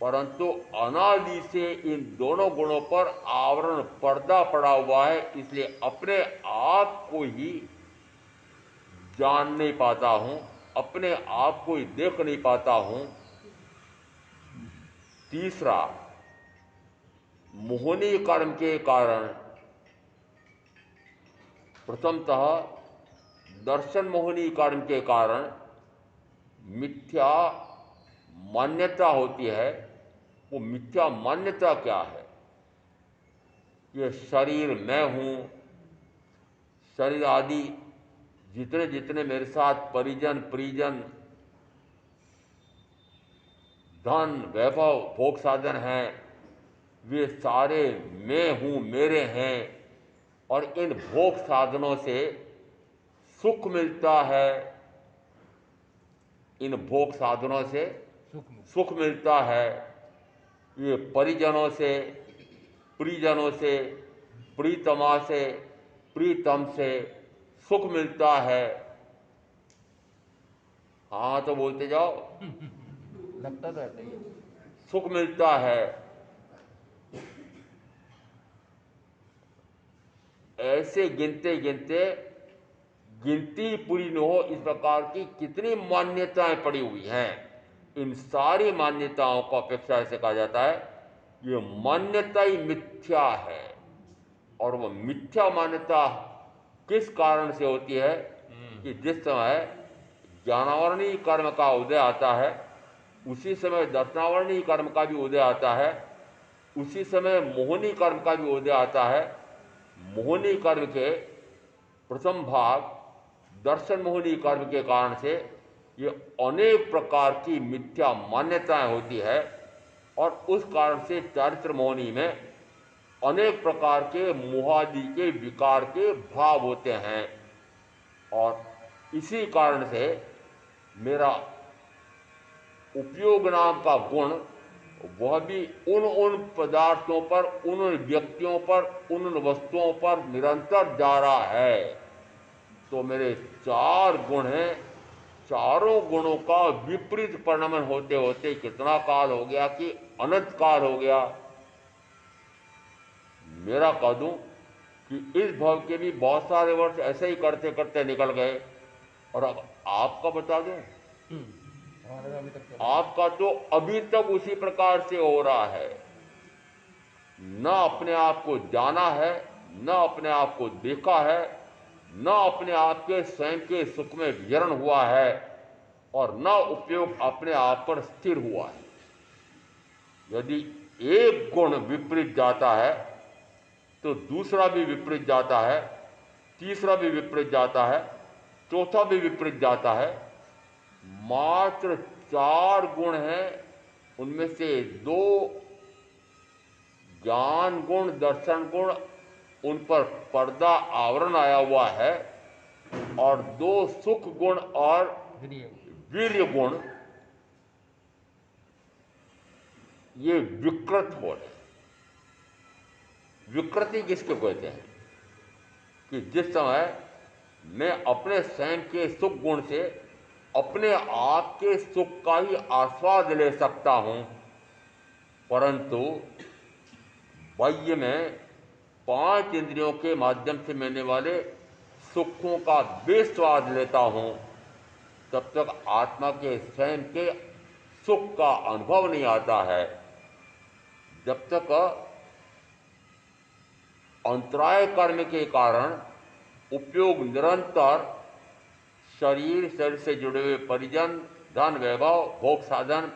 परंतु अनादि से इन दोनों गुणों पर आवरण, पर्दा पड़ा हुआ है, इसलिए अपने आप को ही जान नहीं पाता हूं, अपने आप को ही देख नहीं पाता हूं। तीसरा, मोहनी कर्म के कारण, प्रथमतः दर्शन मोहनी कर्म के कारण मिथ्या मान्यता होती है। वो मिथ्या मान्यता क्या है? ये शरीर मैं हूं, शरीर आदि जितने जितने मेरे साथ परिजन, परिजन, धन, वैभव, भोग साधन हैं, वे सारे मैं हूं, मेरे हैं। और इन भोग साधनों से सुख मिलता है, इन भोग साधनों से सुख मिलता है। ये परिजनों से, प्रियजनों से, प्रीतमा से, प्रीतम से सुख मिलता है। हाँ तो बोलते जाओ। लगता तो ऐसा ही है। सुख मिलता है। ऐसे गिनते गिनते गिनती पूरी न हो, इस प्रकार की कितनी मान्यताएं पड़ी हुई हैं। इन सारी मान्यताओं को अपेक्षा ऐसे कहा जाता है, ये मान्यता ही मिथ्या है। और वो मिथ्या मान्यता किस कारण से होती है कि जिस समय ज्ञानावरणीय कर्म का उदय आता है, उसी समय दर्शनावरणीय कर्म का भी उदय आता है, उसी समय मोहनी कर्म का भी उदय आता है। मोहनी कर्म के प्रथम भाग दर्शन मोहनी कर्म के कारण से ये अनेक प्रकार की मिथ्या मान्यताएं होती है, और उस कारण से चारित्र मोहनी में अनेक प्रकार के मोहादि के विकार के भाव होते हैं। और इसी कारण से मेरा उपयोग नाम का गुण, वह भी उन पदार्थों पर, उन व्यक्तियों पर, उन वस्तुओं पर निरंतर जा रहा है। तो मेरे 4 गुण हैं, चारों गुणों का विपरीत परिणमन होते होते कितना काल हो गया कि अनंत काल हो गया। मेरा कह दूं कि इस भव के भी बहुत सारे वर्ष ऐसे ही करते करते निकल गए, और अब आपका बता दूं, हमारा तो अभी तक चल रहा है। आपका तो अभी तक उसी प्रकार से हो रहा है। न अपने आप को जाना है, न अपने आप को देखा है, न अपने आप के स्वयं के सुख में विचरण हुआ है, और न उपयोग अपने आप पर स्थिर हुआ है। यदि एक गुण विपरीत जाता है तो दूसरा भी विपरीत जाता है, तीसरा भी विपरीत जाता है, चौथा भी विपरीत जाता है। मात्र 4 गुण हैं, उनमें से 2 ज्ञान गुण, दर्शन गुण, उन पर पर्दा आवरण आया हुआ है, और 2 सुख गुण और वीर्य वीर्य गुण ये विकृत हो रहे। विकृति किसको कहते हैं? कि जिस समय मैं अपने स्वयं के सुख गुण से अपने आप के सुख का ही आस्वाद ले सकता हूं, परंतु बाह्य में 5 इंद्रियों के माध्यम से मिलने वाले सुखों का बेस्वाद लेता हूं, तब तक आत्मा के स्वयं के सुख का अनुभव नहीं आता है। जब तक अंतराय कर्म के कारण उपयोग निरंतर शरीर से जुड़े हुए परिजन, धन, वैभव, भोग साधन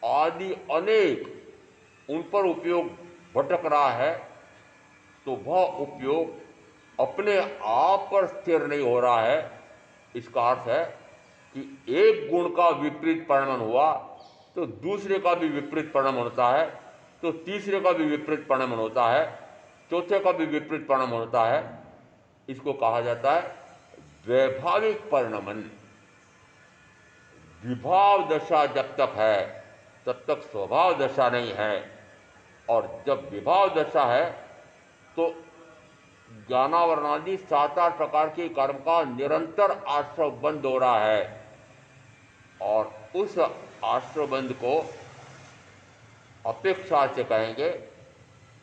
आदि अनेक उन पर उपयोग भटक रहा है, तो वह उपयोग अपने आप पर स्थिर नहीं हो रहा है। इसका अर्थ है कि एक गुण का विपरीत परिणमन हुआ तो दूसरे का भी विपरीत परिणमन होता है, तो तीसरे का भी विपरीत परिणमन होता है, चौथे का भी विपरीत परिणमन होता है। इसको कहा जाता है वैभाविक परिणमन। विभाव दशा जब तक है तब तक स्वभाव दशा नहीं है, और जब विभाव दशा है तो ज्ञानावरणादि 7-8 प्रकार के कर्म का निरंतर आश्रव बंद हो रहा है, और उस आश्रव बंद को अपेक्षा से कहेंगे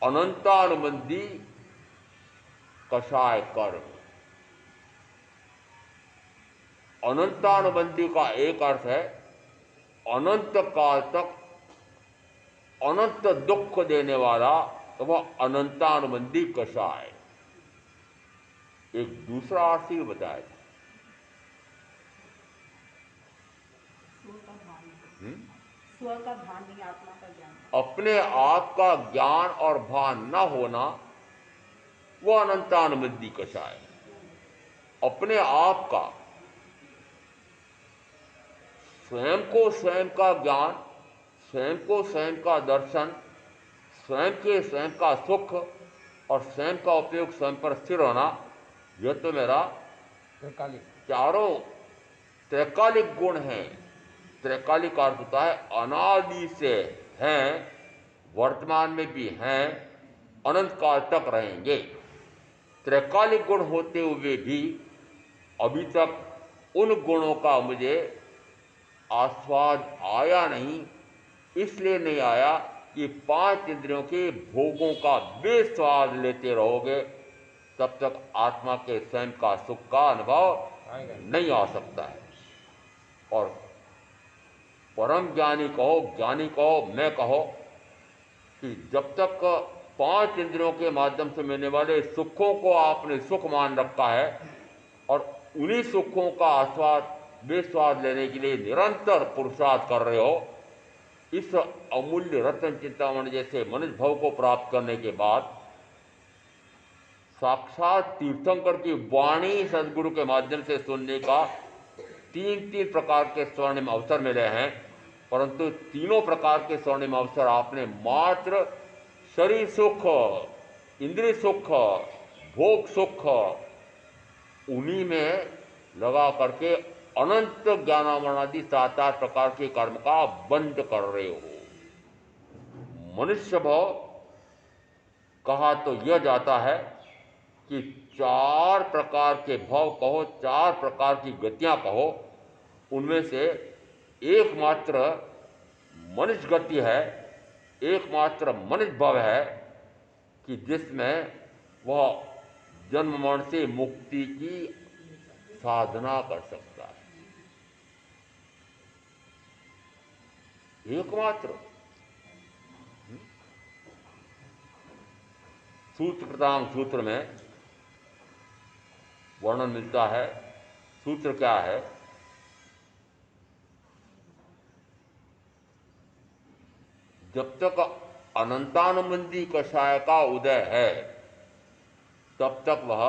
अनंतानुबंधी कषाय कर्म। अनंतानुबंधी का एक अर्थ है अनंत काल तक अनंत दुख देने वाला, तो वह अनंतानुबंधी कषाय। एक दूसरा अर्थ ही बताया था। स्व का भान नहीं, आत्मा का ज्ञान। अपने आप का ज्ञान और भान न होना वह अनंतानुबंधी कषाय। अपने आप का, स्वयं को स्वयं का ज्ञान, स्वयं को स्वयं का दर्शन, स्वयं के स्वयं का सुख और स्वयं का उपयोग स्वयं पर स्थिर होना, यह तो मेरा त्रिकालिक चारों त्रैकालिक गुण हैं। त्रैकालिक अर्थ होता है अनादि से हैं, वर्तमान में भी हैं, अनंत काल तक रहेंगे। त्रैकालिक गुण होते हुए भी अभी तक उन गुणों का मुझे आस्वाद आया नहीं। इसलिए नहीं आया कि 5 इंद्रियों के भोगों का बेस्वाद लेते रहोगे, तब तक आत्मा के स्वयं का सुख का अनुभव आएगा। नहीं आ सकता है। और परम ज्ञानी कहो, ज्ञानी कहो, मैं कहो कि जब तक 5 इंद्रियों के माध्यम से मिलने वाले सुखों को आपने सुख मान रखा है, और उन्हीं सुखों का आस्वाद बेस्वाद लेने के लिए निरंतर पुरुषार्थ कर रहे हो, इस अमूल्य रत्न चिंतामणि जैसे मनुष्य भव को प्राप्त करने के बाद साक्षात तीर्थंकर की वाणी सदगुरु के माध्यम से सुनने का 3 प्रकार के स्वर्णिम अवसर मिले हैं, परंतु तीनों प्रकार के स्वर्णिम अवसर आपने मात्र शरीर सुख, इंद्रिय सुख, भोग सुख, उन्हीं में लगा करके अनंत ज्ञानामरणादि 7-8 प्रकार के कर्म का बंद कर रहे हो। मनुष्य भाव कहा तो यह जाता है कि 4 प्रकार के भाव कहो, 4 प्रकार की गतियां कहो, उनमें से एकमात्र मनुष्य गति है, एकमात्र मनुष्य भाव है कि जिसमें वह जन्म मरण से मुक्ति की साधना कर सकता है। एकमात्र सूत्र कृतांग सूत्र में वर्णन मिलता है। सूत्र क्या है? जब तक अनंतानुबंधी कषाय का उदय है तब तक वह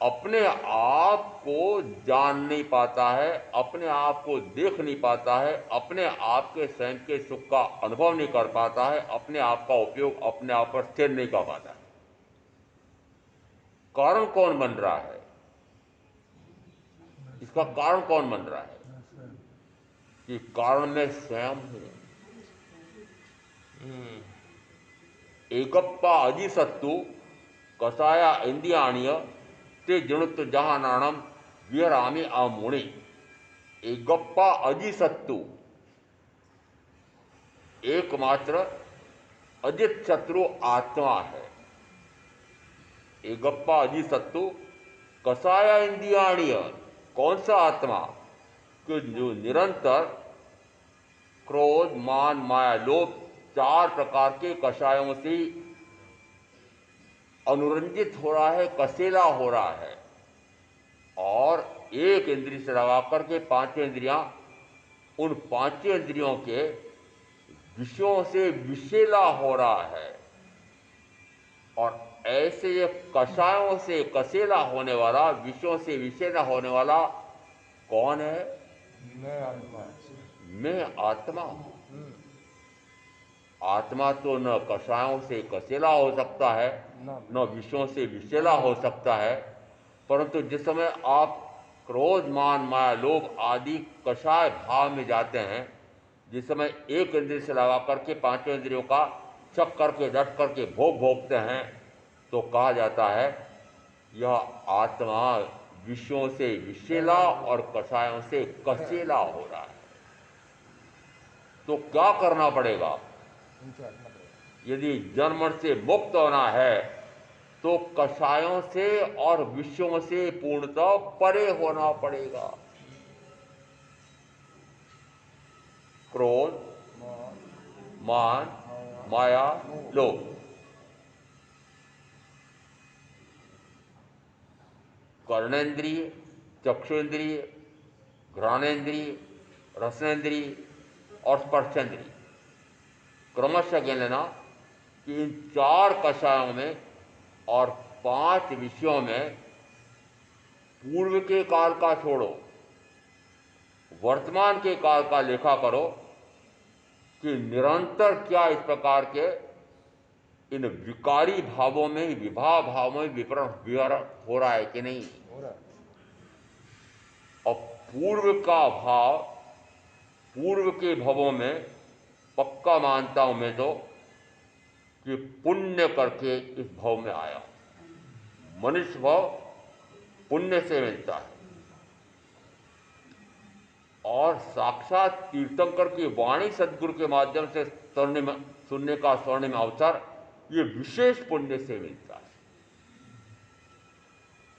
अपने आप को जान नहीं पाता है, अपने आप को देख नहीं पाता है, अपने आप के स्वयं के सुख का अनुभव नहीं कर पाता है, अपने आप का उपयोग अपने आप पर स्थिर नहीं कर पाता है। कारण कौन बन रहा है? इसका कारण कौन बन रहा है? कि कारण में स्वयं हूं। एकप्पा अजिसत्तु कसाया इंद्रियाणीय ते जणुत्व जहानाणम विहरामि आमुणि। एकप्पा अजिसत्तु, एकमात्र अजित शत्रु आत्मा है। एकप्पा अजिसत्तु कसाया इंद्रियाणीय, कौन सा आत्मा? कि जो निरंतर क्रोध, मान, माया, लोभ 4 प्रकार के कषायों से अनुरंजित हो रहा है, कसेला हो रहा है, और एक इंद्रिय से लगा करके 5 इंद्रियां उन 5 इंद्रियों के विषयों से विषेला हो रहा है। और ऐसे ये कषायों से कसेला होने वाला, विषयों से विषेला होने वाला कौन है? मैं आत्मा। मैं आत्मा हूं। आत्मा तो न कषायों से कसेला हो सकता है, न विषयों से विषेला हो सकता है, परंतु जिस समय आप क्रोध, मान, माया, लोभ आदि कषाय भाव में जाते हैं, जिस समय एक इंद्रिय से लगा करके 5 इंद्रियों का चक करके डट करके भोगते हैं, तो कहा जाता है यह आत्मा विषयों से विषेला और कषायों से कसेला हो रहा है। तो क्या करना पड़ेगा? यदि जन्म से मुक्त होना है तो कषायों से और विषयों से पूर्णतः परे होना पड़ेगा। क्रोध, मान, माया, लोभ, कर्णेंद्रिय, चक्षुरेंद्रिय, घ्राणेंद्रिय, रसनेंद्रिय और स्पर्शेंद्रिय, क्रमशः कह लेना कि इन 4 कषायों में और 5 विषयों में पूर्व के काल का छोड़ो, वर्तमान के काल का लेखा करो कि निरंतर क्या इस प्रकार के इन विकारी भावों में, विभाव भावों में विवरण हो रहा है कि नहीं हो रहा है। और पूर्व का भाव, पूर्व के भवों में पक्का मानता हूं मैं तो कि पुण्य करके इस भाव में आया। मनुष्य भाव पुण्य से मिलता है, और साक्षात तीर्थंकर की वाणी सदगुरु के माध्यम से सुनने का स्वर्णिम अवसर ये विशेष पुण्य से मिलता है।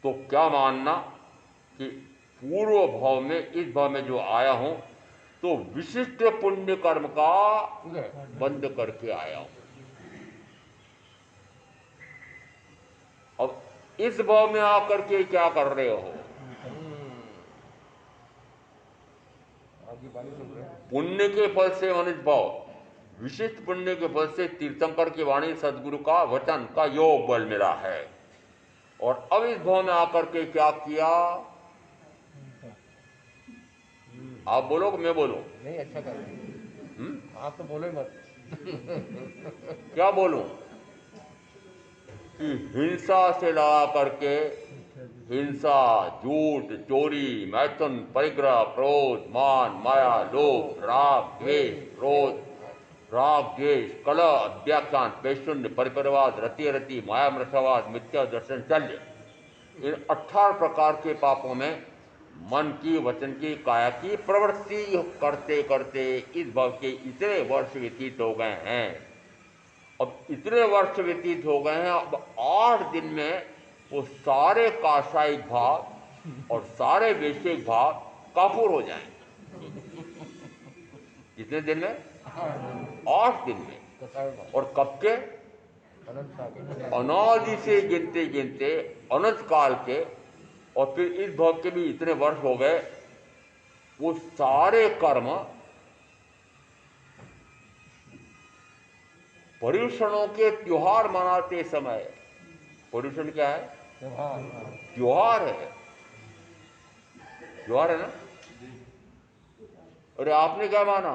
तो क्या मानना कि पूर्व भाव में, इस भाव में जो आया हूं तो विशिष्ट पुण्य कर्म का बंद करके आया हूं। अब इस भाव में आकर के क्या कर रहे हो? पुण्य के फल से मनुष्य भाव, विशिष्ट पुण्य के फल से तीर्थंकर की वाणी सदगुरु का वचन का योग बल मिला है। और अब इस भाव में आकर के क्या किया? आप बोलो कि मैं बोलूं? नहीं, अच्छा कर रहे हैं। आप तो बोलो ही मत। क्या बोलूं? कि हिंसा से लगा करके, हिंसा, झूठ, चोरी, मैथुन, परिग्रह, क्रोध, मान, माया, लोभ, राग, द्वेष, क्रोध, राग द्वेष कलह अध्याख्यान पैशून्य परिपरवाद रति रति माया मृषावाद मिथ्या दर्शन चल्य, इन 18 प्रकार के पापों में मन की वचन की काया की प्रवृत्ति करते करते इस भव के इतने वर्ष व्यतीत हो गए हैं। अब इतने वर्ष व्यतीत हो गए हैं, अब 8 दिन में वो सारे काषायिक भाव और सारे वैश्विक भाव काफूर हो जाएं। कितने दिन में? 8 दिन में। और कब के? अनादि से गिनते गिनते अनंत काल के, और फिर इस भव के भी इतने वर्ष हो गए। वो सारे कर्म पर्युषणों के त्योहार मनाते समय, पर्युषण क्या है? त्योहार है, त्योहार है ना। अरे आपने क्या माना?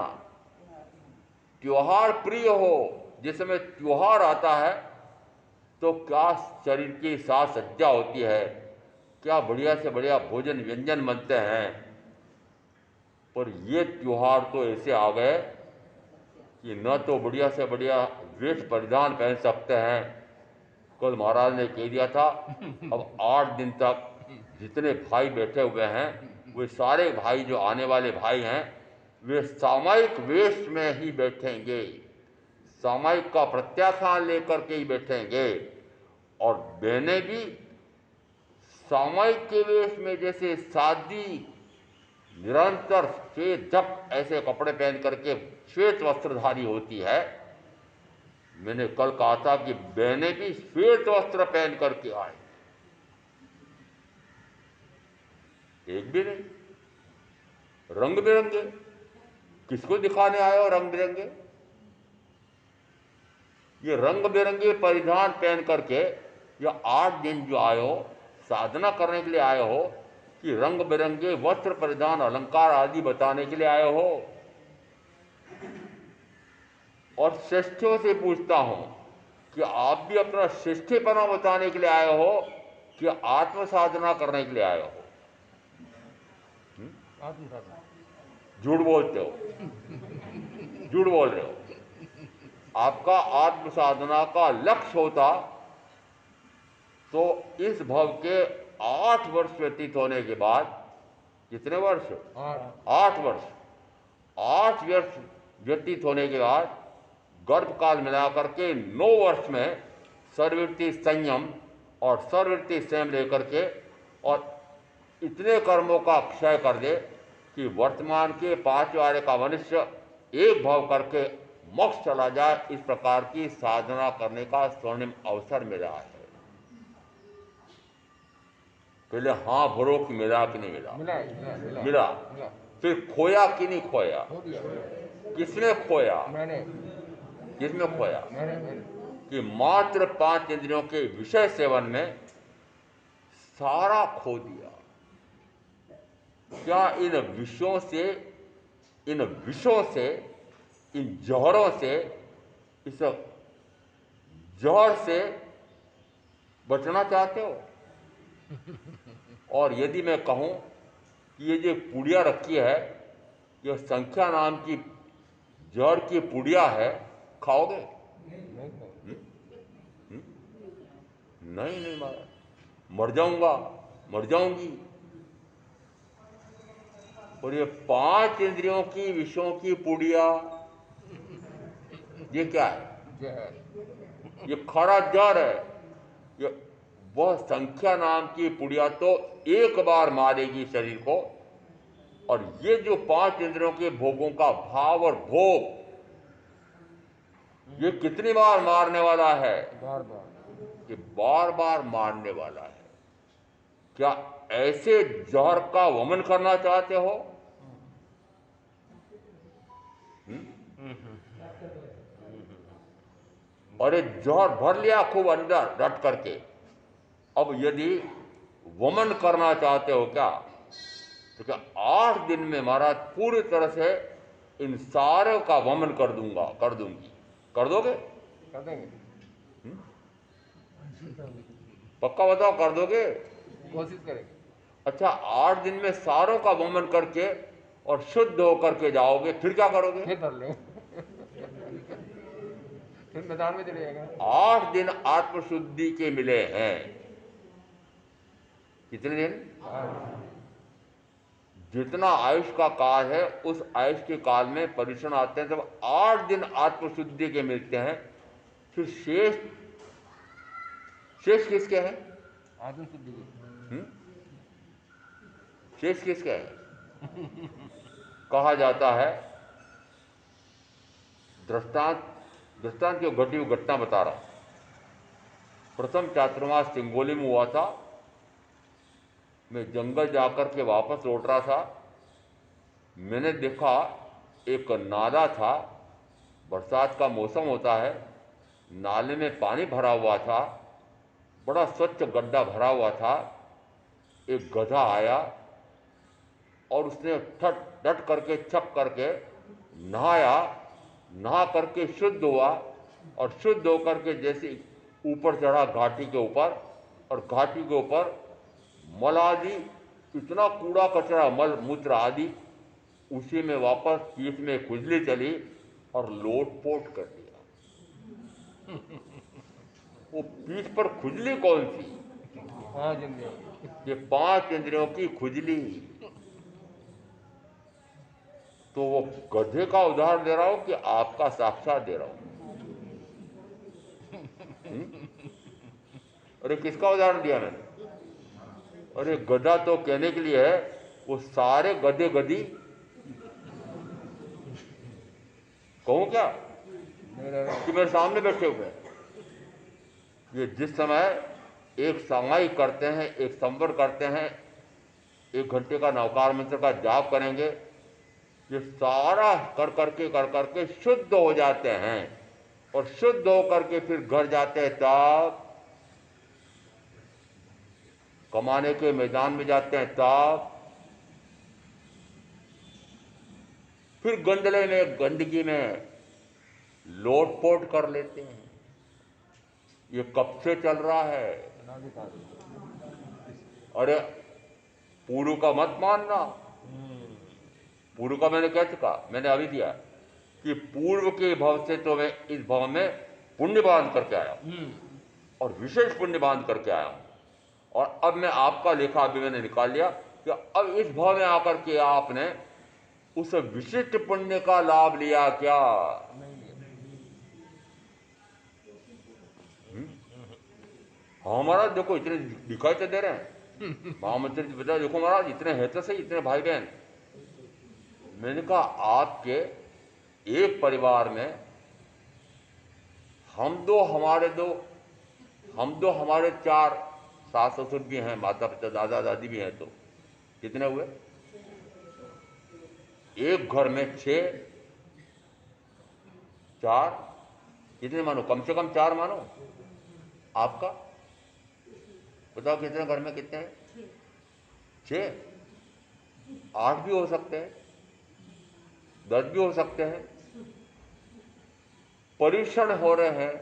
त्योहार प्रिय हो, जिस समय त्योहार आता है तो क्या शरीर की साज सज्जा होती है, क्या बढ़िया से बढ़िया भोजन व्यंजन बनते हैं। पर ये त्योहार तो ऐसे आ गए कि न तो बढ़िया से बढ़िया वेश परिधान पहन सकते हैं। कल महाराज ने कह दिया था, अब 8 दिन तक जितने भाई बैठे हुए हैं, वे सारे भाई जो आने वाले भाई हैं, वे सामायिक वेश में ही बैठेंगे, सामायिक का प्रत्याख्यान लेकर के ही बैठेंगे। और बहनें भी सामायिक के वेश में, जैसे शादी निरंतर श्वेत जप ऐसे कपड़े पहन करके श्वेत वस्त्रधारी होती है। मैंने कल कहा था कि बहनें भी श्वेत वस्त्र पहन करके आए, एक भी नहीं रंग बिरंगे। किसको दिखाने आए हो रंग बिरंगे? ये रंग बिरंगे परिधान पहन करके या 8 दिन जो आए हो, साधना करने के लिए आए हो, कि रंग बिरंगे वस्त्र परिधान अलंकार आदि बताने के लिए आए हो? और श्रेष्ठों से पूछता हूं कि आप भी अपना श्रेष्ठीपना बताने के लिए आए हो कि आत्म साधना करने के लिए आए हो? झूठ बोलते हो, झूठ बोल रहे हो। आपका आत्म साधना का लक्ष्य होता तो इस भव के 8 वर्ष व्यतीत होने के बाद, कितने वर्ष? 8 वर्ष। 8 वर्ष व्यतीत होने के बाद गर्भकाल मिलाकर के 9 वर्ष में सर्ववृत्ति संयम और सर्ववृत्ति संयम लेकर के और इतने कर्मों का क्षय कर दे कि वर्तमान के 5 वारे का मनुष्य एक भाव करके मोक्ष चला जाए। इस प्रकार की साधना करने का स्वर्णिम अवसर मिला है। पहले हाँ भरो कि मिला कि नहीं मिला? मिला। फिर खोया कि नहीं खोया? किसने खोया? किसमें खोया? कि मात्र 5 इंद्रियों के विषय सेवन में सारा खो दिया। क्या इन विषयों से, इन विषयों से, इन जहरों से, इस जहर से बचना चाहते हो? और यदि मैं कहूं कि ये जो पुड़िया रखी है, ये संख्या नाम की जहर की पुड़िया है, खाओगे? नहीं महाराज, मर जाऊंगा, मर जाऊंगी। और ये 5 इंद्रियों की विषयों की पुड़िया, ये क्या है? ये खरा जहर है। ये वह संख्या नाम की पुड़िया तो एक बार मारेगी शरीर को, और ये जो 5 इंद्रियों के भोगों का भाव और भोग, ये कितनी बार मारने वाला है? ये बार बार मारने वाला है। क्या ऐसे जहर का वमन करना चाहते हो? अरे जहर भर लिया खूब अंदर रट करके, अब यदि वमन करना चाहते हो क्या, तो क्या 8 दिन में महाराज पूरी तरह से इन सारों का वमन कर दूंगा, कर दूंगी। कर दोगे? कर देंगे। पक्का बताओ, कर दोगे? कोशिश करेंगे। अच्छा, 8 दिन में सारों का वमन करके और शुद्ध होकर के जाओगे, फिर क्या करोगे? फिर कर लेंगे। फिर मैदान में चले जाएगा। 8 दिन आत्मशुद्धि के मिले हैं। कितने दिन? जितना आयुष का काल है उस आयुष के काल में परीक्षण आते हैं, जब 8 दिन आत्मशुद्धि के मिलते हैं, फिर शेष किसके हैं? आत्मशुद्धि की। शेष किसके है? कहा जाता है, दृष्टांत की घटी हुई घटना बता रहा हूं। प्रथम चातुर्मास सिंगोली में हुआ था। मैं जंगल जाकर के वापस लौट रहा था। मैंने देखा एक नाला था, बरसात का मौसम होता है, नाले में पानी भरा हुआ था, बड़ा स्वच्छ गड्ढा भरा हुआ था। एक गधा आया और उसने डट करके छप करके नहाया, नहा करके शुद्ध हुआ, और शुद्ध होकर के जैसे ऊपर चढ़ा घाटी के ऊपर, और घाटी के ऊपर मल आदि, इतना कूड़ा कचरा, मल मूत्र आदि, उसी में वापस पीठ में खुजली चली और लोटपोट कर दिया। वो पीठ पर खुजली कौन सी? 5 इंद्रियों। ये 5 इंद्रियों की खुजली। तो वो गधे का उदाहरण दे रहा हूं कि आपका साक्षात दे रहा हूं? अरे किसका उदाहरण दिया मैंने? अरे गधा तो कहने के लिए है, वो सारे गधे गधी कहूं क्या कि मेरे सामने बैठे हुए हैं। ये जिस समय एक सामायिक करते हैं, एक संवर करते हैं, 1 घंटे का नवकार मंत्र का जाप करेंगे, ये सारा कर करके शुद्ध हो जाते हैं, और शुद्ध होकर के फिर घर जाते हैं, तब कमाने के मैदान में जाते हैं, तब फिर गंदले में, गंदगी में लोटपोट कर लेते हैं। ये कब से चल रहा है? अरे पूर्व का मत मानना। पूर्व का मैंने कह चुका, मैंने अभी दिया कि पूर्व के भाव से तो मैं इस भाव में पुण्य बांध करके आया हूं, और विशेष पुण्य बांध करके आया हूं। और अब मैं आपका लेखा अभी मैंने निकाल लिया कि अब इस भाव में आकर के आपने उस विशिष्ट पुण्य का लाभ लिया क्या? हाँ महाराज, देखो इतने दिखाई तो दे रहे हैं। महामंत्री जी बता, देखो महाराज इतने हैं तो सही, इतने भाई बहन। मैंने कहा आपके एक परिवार में हम दो हमारे 4 सास ससुर भी हैं, माता पिता दादा दादी भी हैं, तो कितने हुए? एक घर में 6, 4, कितने मानो? कम से कम 4 मानो। आपका बताओ कितने घर में कितने हैं? 6, 8 भी हो सकते हैं, 10 भी हो सकते हैं। परीक्षण हो रहे हैं,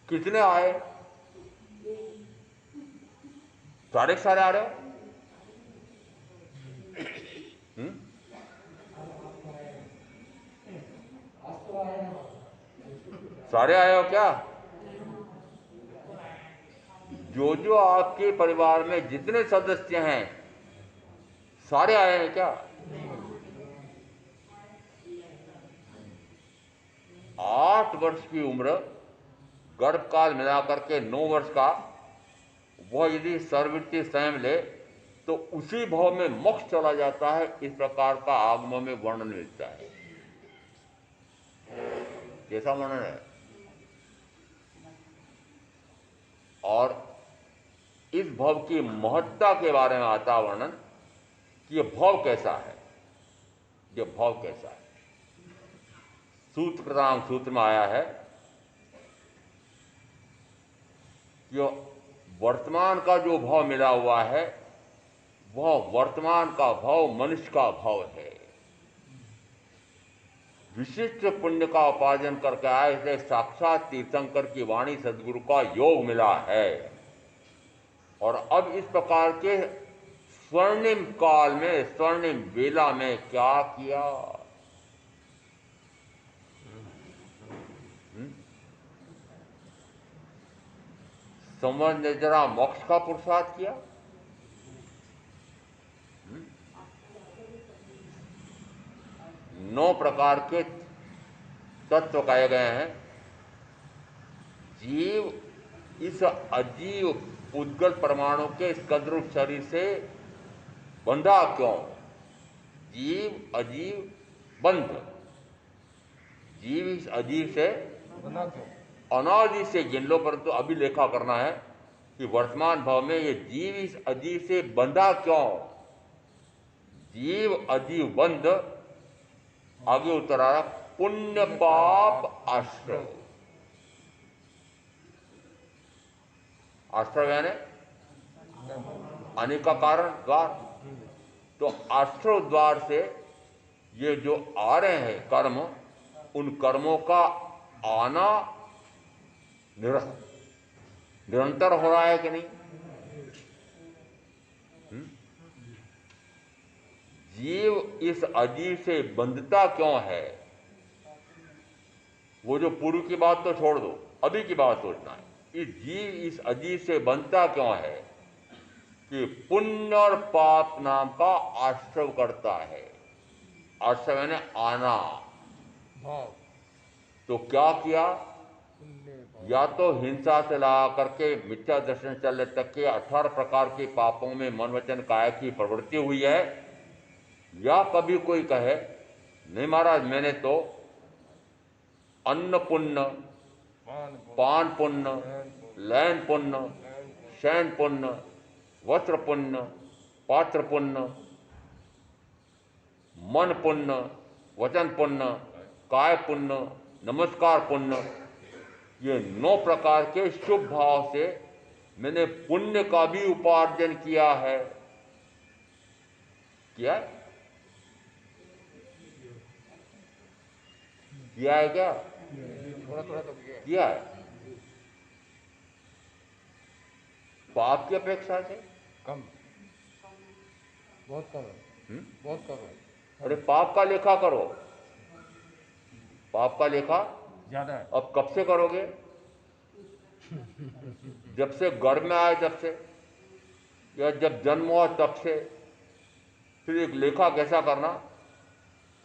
कितने आए? सारे आ रहे हो? सारे आए हो क्या? जो आपके परिवार में जितने सदस्य हैं, सारे आए हैं क्या? 8 वर्ष की उम्र, गर्भकाल मिलाकर के 9 वर्ष का, वह यदि सर्ववृत्ति संयम ले तो उसी भाव में मोक्ष चला जाता है। इस प्रकार का आगमों में वर्णन मिलता है। कैसा वर्णन है? और इस भव की महत्ता के बारे में आता वर्णन कि यह भव कैसा है, यह भव कैसा है। सूत्रकृतांग सूत्र में आया है कि वर्तमान का जो भाव मिला हुआ है, वह वर्तमान का भाव मनुष्य का भाव है। विशिष्ट पुण्य का उपार्जन करके आए, इसलिए साक्षात तीर्थंकर की वाणी सदगुरु का योग मिला है। और अब इस प्रकार के स्वर्णिम काल में, स्वर्णिम बेला में क्या किया? संवत ने जरा मोक्ष का पुरुषार्थ किया। 9 प्रकार के तत्व कहे गए हैं। जीव इस अजीव उद्गल परमाणु के स्कंदरूप शरीर से बंधा क्यों? जीव अजीव बंध, जीव इस अजीव से बना क्यों? अनादि से गिन लो, परंतु अभी लेखा करना है कि वर्तमान भाव में ये जीव इस अजीव से बंधा क्यों? जीव अजीव बंध, आगे उत्तर आ रहा पुण्य पाप आश्रय। आश्रय यानी आने का कारण, द्वार। तो आश्रय द्वार से ये जो आ रहे हैं कर्म, उन कर्मों का आना निरंतर हो रहा है कि नहीं? जीव इस अजीव से बंधता क्यों है? वो जो पूर्व की बात तो छोड़ दो, अभी की बात सोचना है। इस जीव इस अजीव से बंधता क्यों है? कि पुण्य और पाप नाम का आश्रय करता है। आश्रय यानी आना। भाव तो क्या किया? पुण्य भाव। या तो हिंसा से ला करके मिथ्या दर्शन चलने तक के 18 प्रकार के पापों में मन वचन काया की प्रवृत्ति हुई है, या कभी कोई कहे नहीं महाराज मैंने तो अन्न पुण्य, पान पुण्य, लैन पुण्य, शयन पुण्य, वस्त्र पुण्य, पात्र पुण्य, मन पुण्य, वचन पुण्य, काय पुण्य, नमस्कार पुण्य, ये 9 प्रकार के शुभ भाव से मैंने पुण्य का भी उपार्जन किया है। किया है? किया है क्या? थोड़ा थोड़ा तो किया है। किया है। पाप की अपेक्षा से कम, बहुत कम है। बहुत कम है। अरे पाप का लेखा करो, पाप का लेखा ज्यादा है। अब कब से करोगे? जब से गर्भ में आए तब से, या जब जन्म हुआ तब से। फिर एक लेखा कैसा करना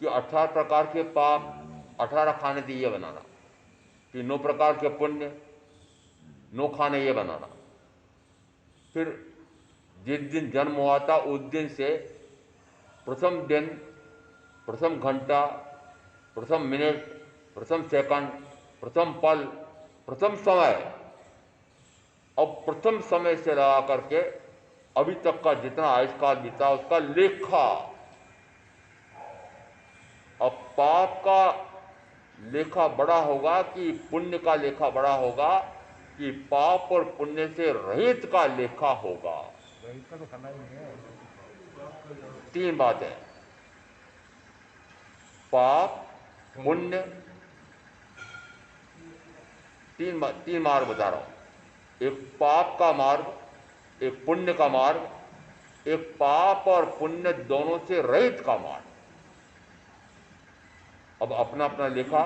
कि 18 प्रकार के पाप 18 खाने दिए बनाना, कि 9 प्रकार के पुण्य 9 खाने ये बनाना। फिर जिस दिन जन्म हुआ था उस दिन से प्रथम दिन, प्रथम घंटा, प्रथम मिनट, प्रथम सेकंड, प्रथम पल, प्रथम समय, अब प्रथम समय से लगा करके अभी तक का जितना आयुष्काल बीता उसका लेखा। अब पाप का लेखा बड़ा होगा कि पुण्य का लेखा बड़ा होगा, कि पाप और पुण्य से रहित का लेखा होगा? रहित का तो करना ही नहीं है। 3 बातें, पाप पुण्य, 3 मार्ग बता रहा हूं। एक पाप का मार्ग, एक पुण्य का मार्ग, एक पाप और पुण्य दोनों से रहित का मार्ग। अब अपना अपना लेखा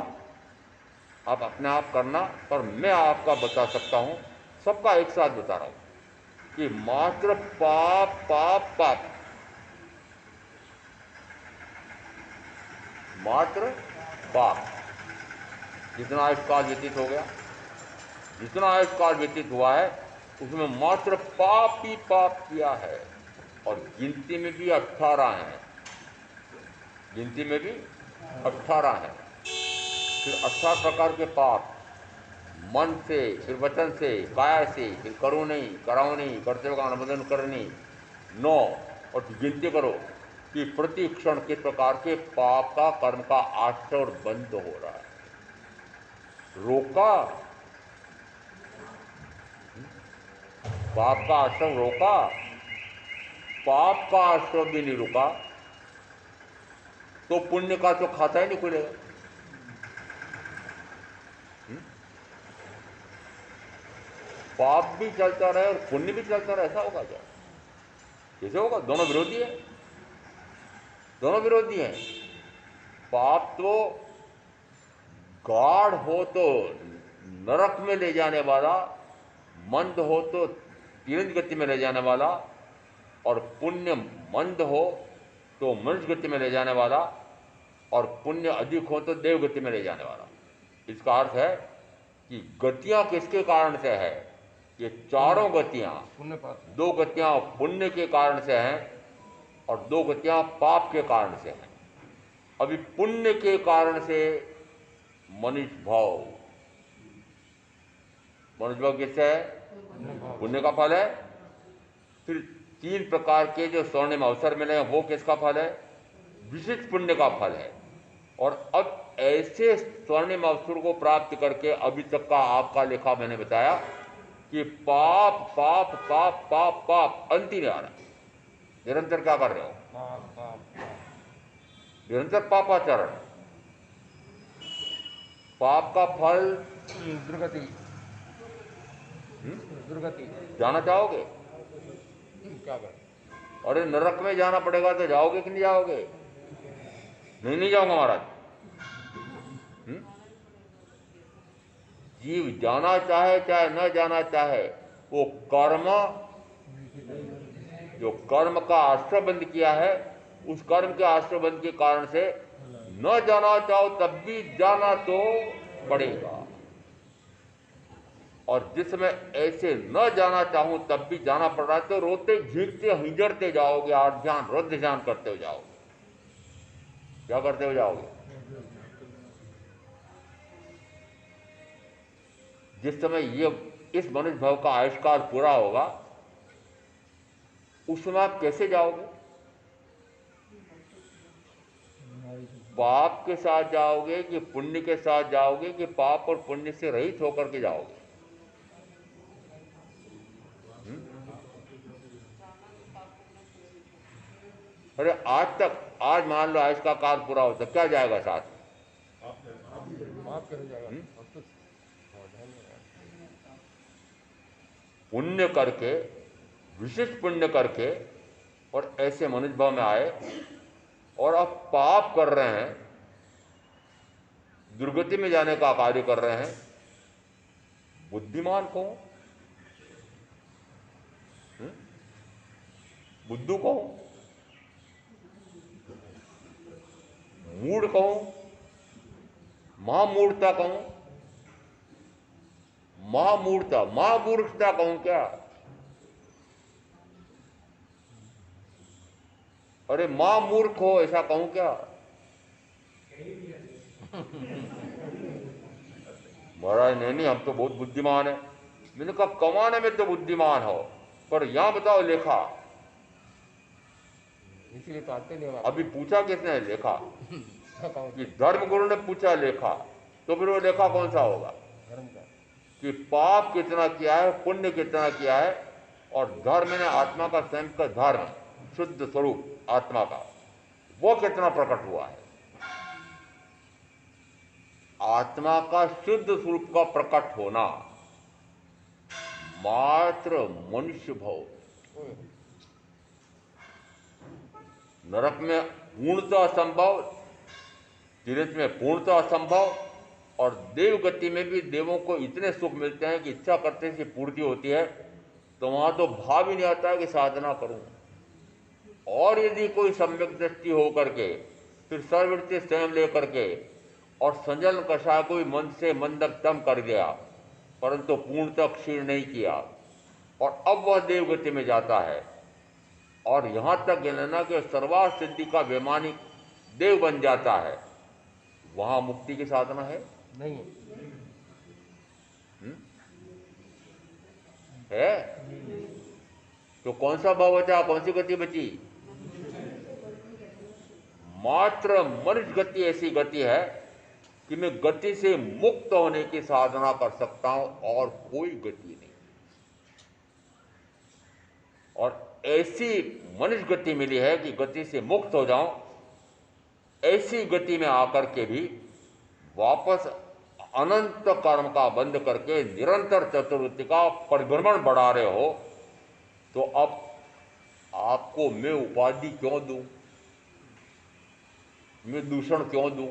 आप अपने आप करना, पर मैं आपका बता सकता हूं, सबका एक साथ बता रहा हूं कि मात्र पाप पाप पाप, मात्र पाप। जितना आयुष्काल व्यतीत हो गया, जितना आयुष्काल व्यतीत हुआ है, उसमें मात्र पाप ही पाप किया है। और गिनती में भी 18 हैं, गिनती में भी 18 हैं। फिर 18 प्रकार के पाप, मन से, फिर वचन से, काया से, फिर करो नहीं, कराओ नहीं, करते हुए अनुमोदन करनी 9। और गिनती करो कि प्रति क्षण किस प्रकार के पाप का कर्म का आश्रय और बंद हो रहा है। रोका, पाप का आश्रम रोका, पाप का आश्रम भी नहीं रुका, तो पुण्य का तो खाता ही नहीं खुलेगा। पाप भी चलता रहे और पुण्य भी चलता रहे, ऐसा होगा क्या? कैसे होगा? दोनों विरोधी है, दोनों विरोधी हैं। पाप तो गाढ़ हो तो नरक में ले जाने वाला मंद हो तो तीव्र गति में ले जाने वाला, और पुण्य मंद हो तो मनुष्य गति में ले जाने वाला, और पुण्य अधिक हो तो देव गति में ले जाने वाला। इसका अर्थ है कि गतियां किसके कारण से है? ये चारों गतियां, पुण्य पाप। 2 गतियां पुण्य के कारण से हैं और 2 गतियां पाप के कारण से हैं। अभी पुण्य के कारण से मनुष्य भाव, मनुष्य भाव किससे है? पुण्य का फल है। फिर 3 प्रकार के जो स्वर्णिम अवसर मिले हैं वो किसका फल है? विशिष्ट पुण्य का फल है। और अब ऐसे स्वर्णिम अवसर को प्राप्त करके अभी तक का आपका लेखा मैंने बताया कि पाप पाप पाप पाप पाप अंत ही नहीं आ रहा। निरंतर क्या कर रहे हो? पाप पाप पाप। निरंतर पापाचरण। पाप का फल दुर्गति। दुर्गति। जाना चाहोगे? क्या कर? अरे नरक में जाना पड़ेगा तो जाओगे कि नहीं जाओगे? नहीं, नहीं जाऊंगा महाराज। जीव जाना चाहे चाहे न जाना चाहे, वो कर्म, जो कर्म का आश्रय बंद किया है, उस कर्म के आश्रय बंद के कारण से न जाना चाहो तब भी जाना तो पड़ेगा। और जिस समय ऐसे न जाना चाहूं तब भी जाना पड़ रहा है तो रोते झींकते हिंजड़ते जाओगे, और ध्यान रद्द ध्यान करते हो जाओगे। क्या करते हो जाओगे? जिस समय ये इस मनुष्य भाव का आयुष्काल पूरा होगा उस समय आप कैसे जाओगे? पाप के साथ जाओगे कि पुण्य के साथ जाओगे, कि पाप और पुण्य से रहित होकर के जाओगे? अरे आज मान लो आयुष का काल पूरा हो तो क्या जाएगा साथ? माफ कर जाएगा। पुण्य करके, विशिष्ट पुण्य करके, और ऐसे मनुष्य भाव में आए और अब पाप कर रहे हैं, दुर्गति में जाने का कार्य कर रहे हैं। बुद्धिमान कौन? बुद्धू कौन? मूढ़ कहूं, महामूढ़ता कहूं, महामूढ़ता, महामूर्खता कहूं क्या? अरे महामूर्ख हो ऐसा कहूं क्या? महाराज नहीं, हम तो बहुत बुद्धिमान है। मैंने कहा कमाने में तो बुद्धिमान हो, पर यहां बताओ लेखा। इसीलिए तो आते नहीं। अभी पूछा किसने लेखा? कि धर्म गुरु ने पूछा लेखा, तो फिर वो लेखा कौन सा होगा? धर्म का। कि पाप कितना किया है, पुण्य कितना किया है, और धर्म ने आत्मा का स्वयं का धर्म, शुद्ध स्वरूप आत्मा का, वो कितना प्रकट हुआ है। आत्मा का शुद्ध स्वरूप का प्रकट होना मात्र मनुष्य भव, नरक में पूर्णतः असंभव, तीर्थ में पूर्णतः असंभव, और देव गति में भी देवों को इतने सुख मिलते हैं कि इच्छा करते से पूर्ति होती है, तो वहां तो भाव ही नहीं आता है कि साधना करूं। और यदि कोई सम्यक दृष्टि हो करके फिर सर्ववृत्ति स्वयं लेकर के और संजल कषाय को भी मन से मंदक दम कर दिया, परंतु पूर्णतः क्षीण नहीं किया, और अब वह देव गति में जाता है, और यहां तक गिनना कि सर्वार्थ सिद्धि का वैमानिक देव बन जाता है, वहां मुक्ति की साधना है? नहीं है। तो कौन सा भाव बचा, कौन सी गति बची? मात्र मनुष्य गति ऐसी गति है कि मैं गति से मुक्त होने की साधना कर सकता हूं, और कोई गति नहीं। और ऐसी मनुष्य गति मिली है कि गति से मुक्त हो जाऊं, ऐसी गति में आकर के भी वापस अनंत कर्म का बंद करके निरंतर चतुर्वृत्ति का परिभ्रमण बढ़ा रहे हो, तो अब आपको मैं उपाधि क्यों दूं, मैं दूषण क्यों दूं?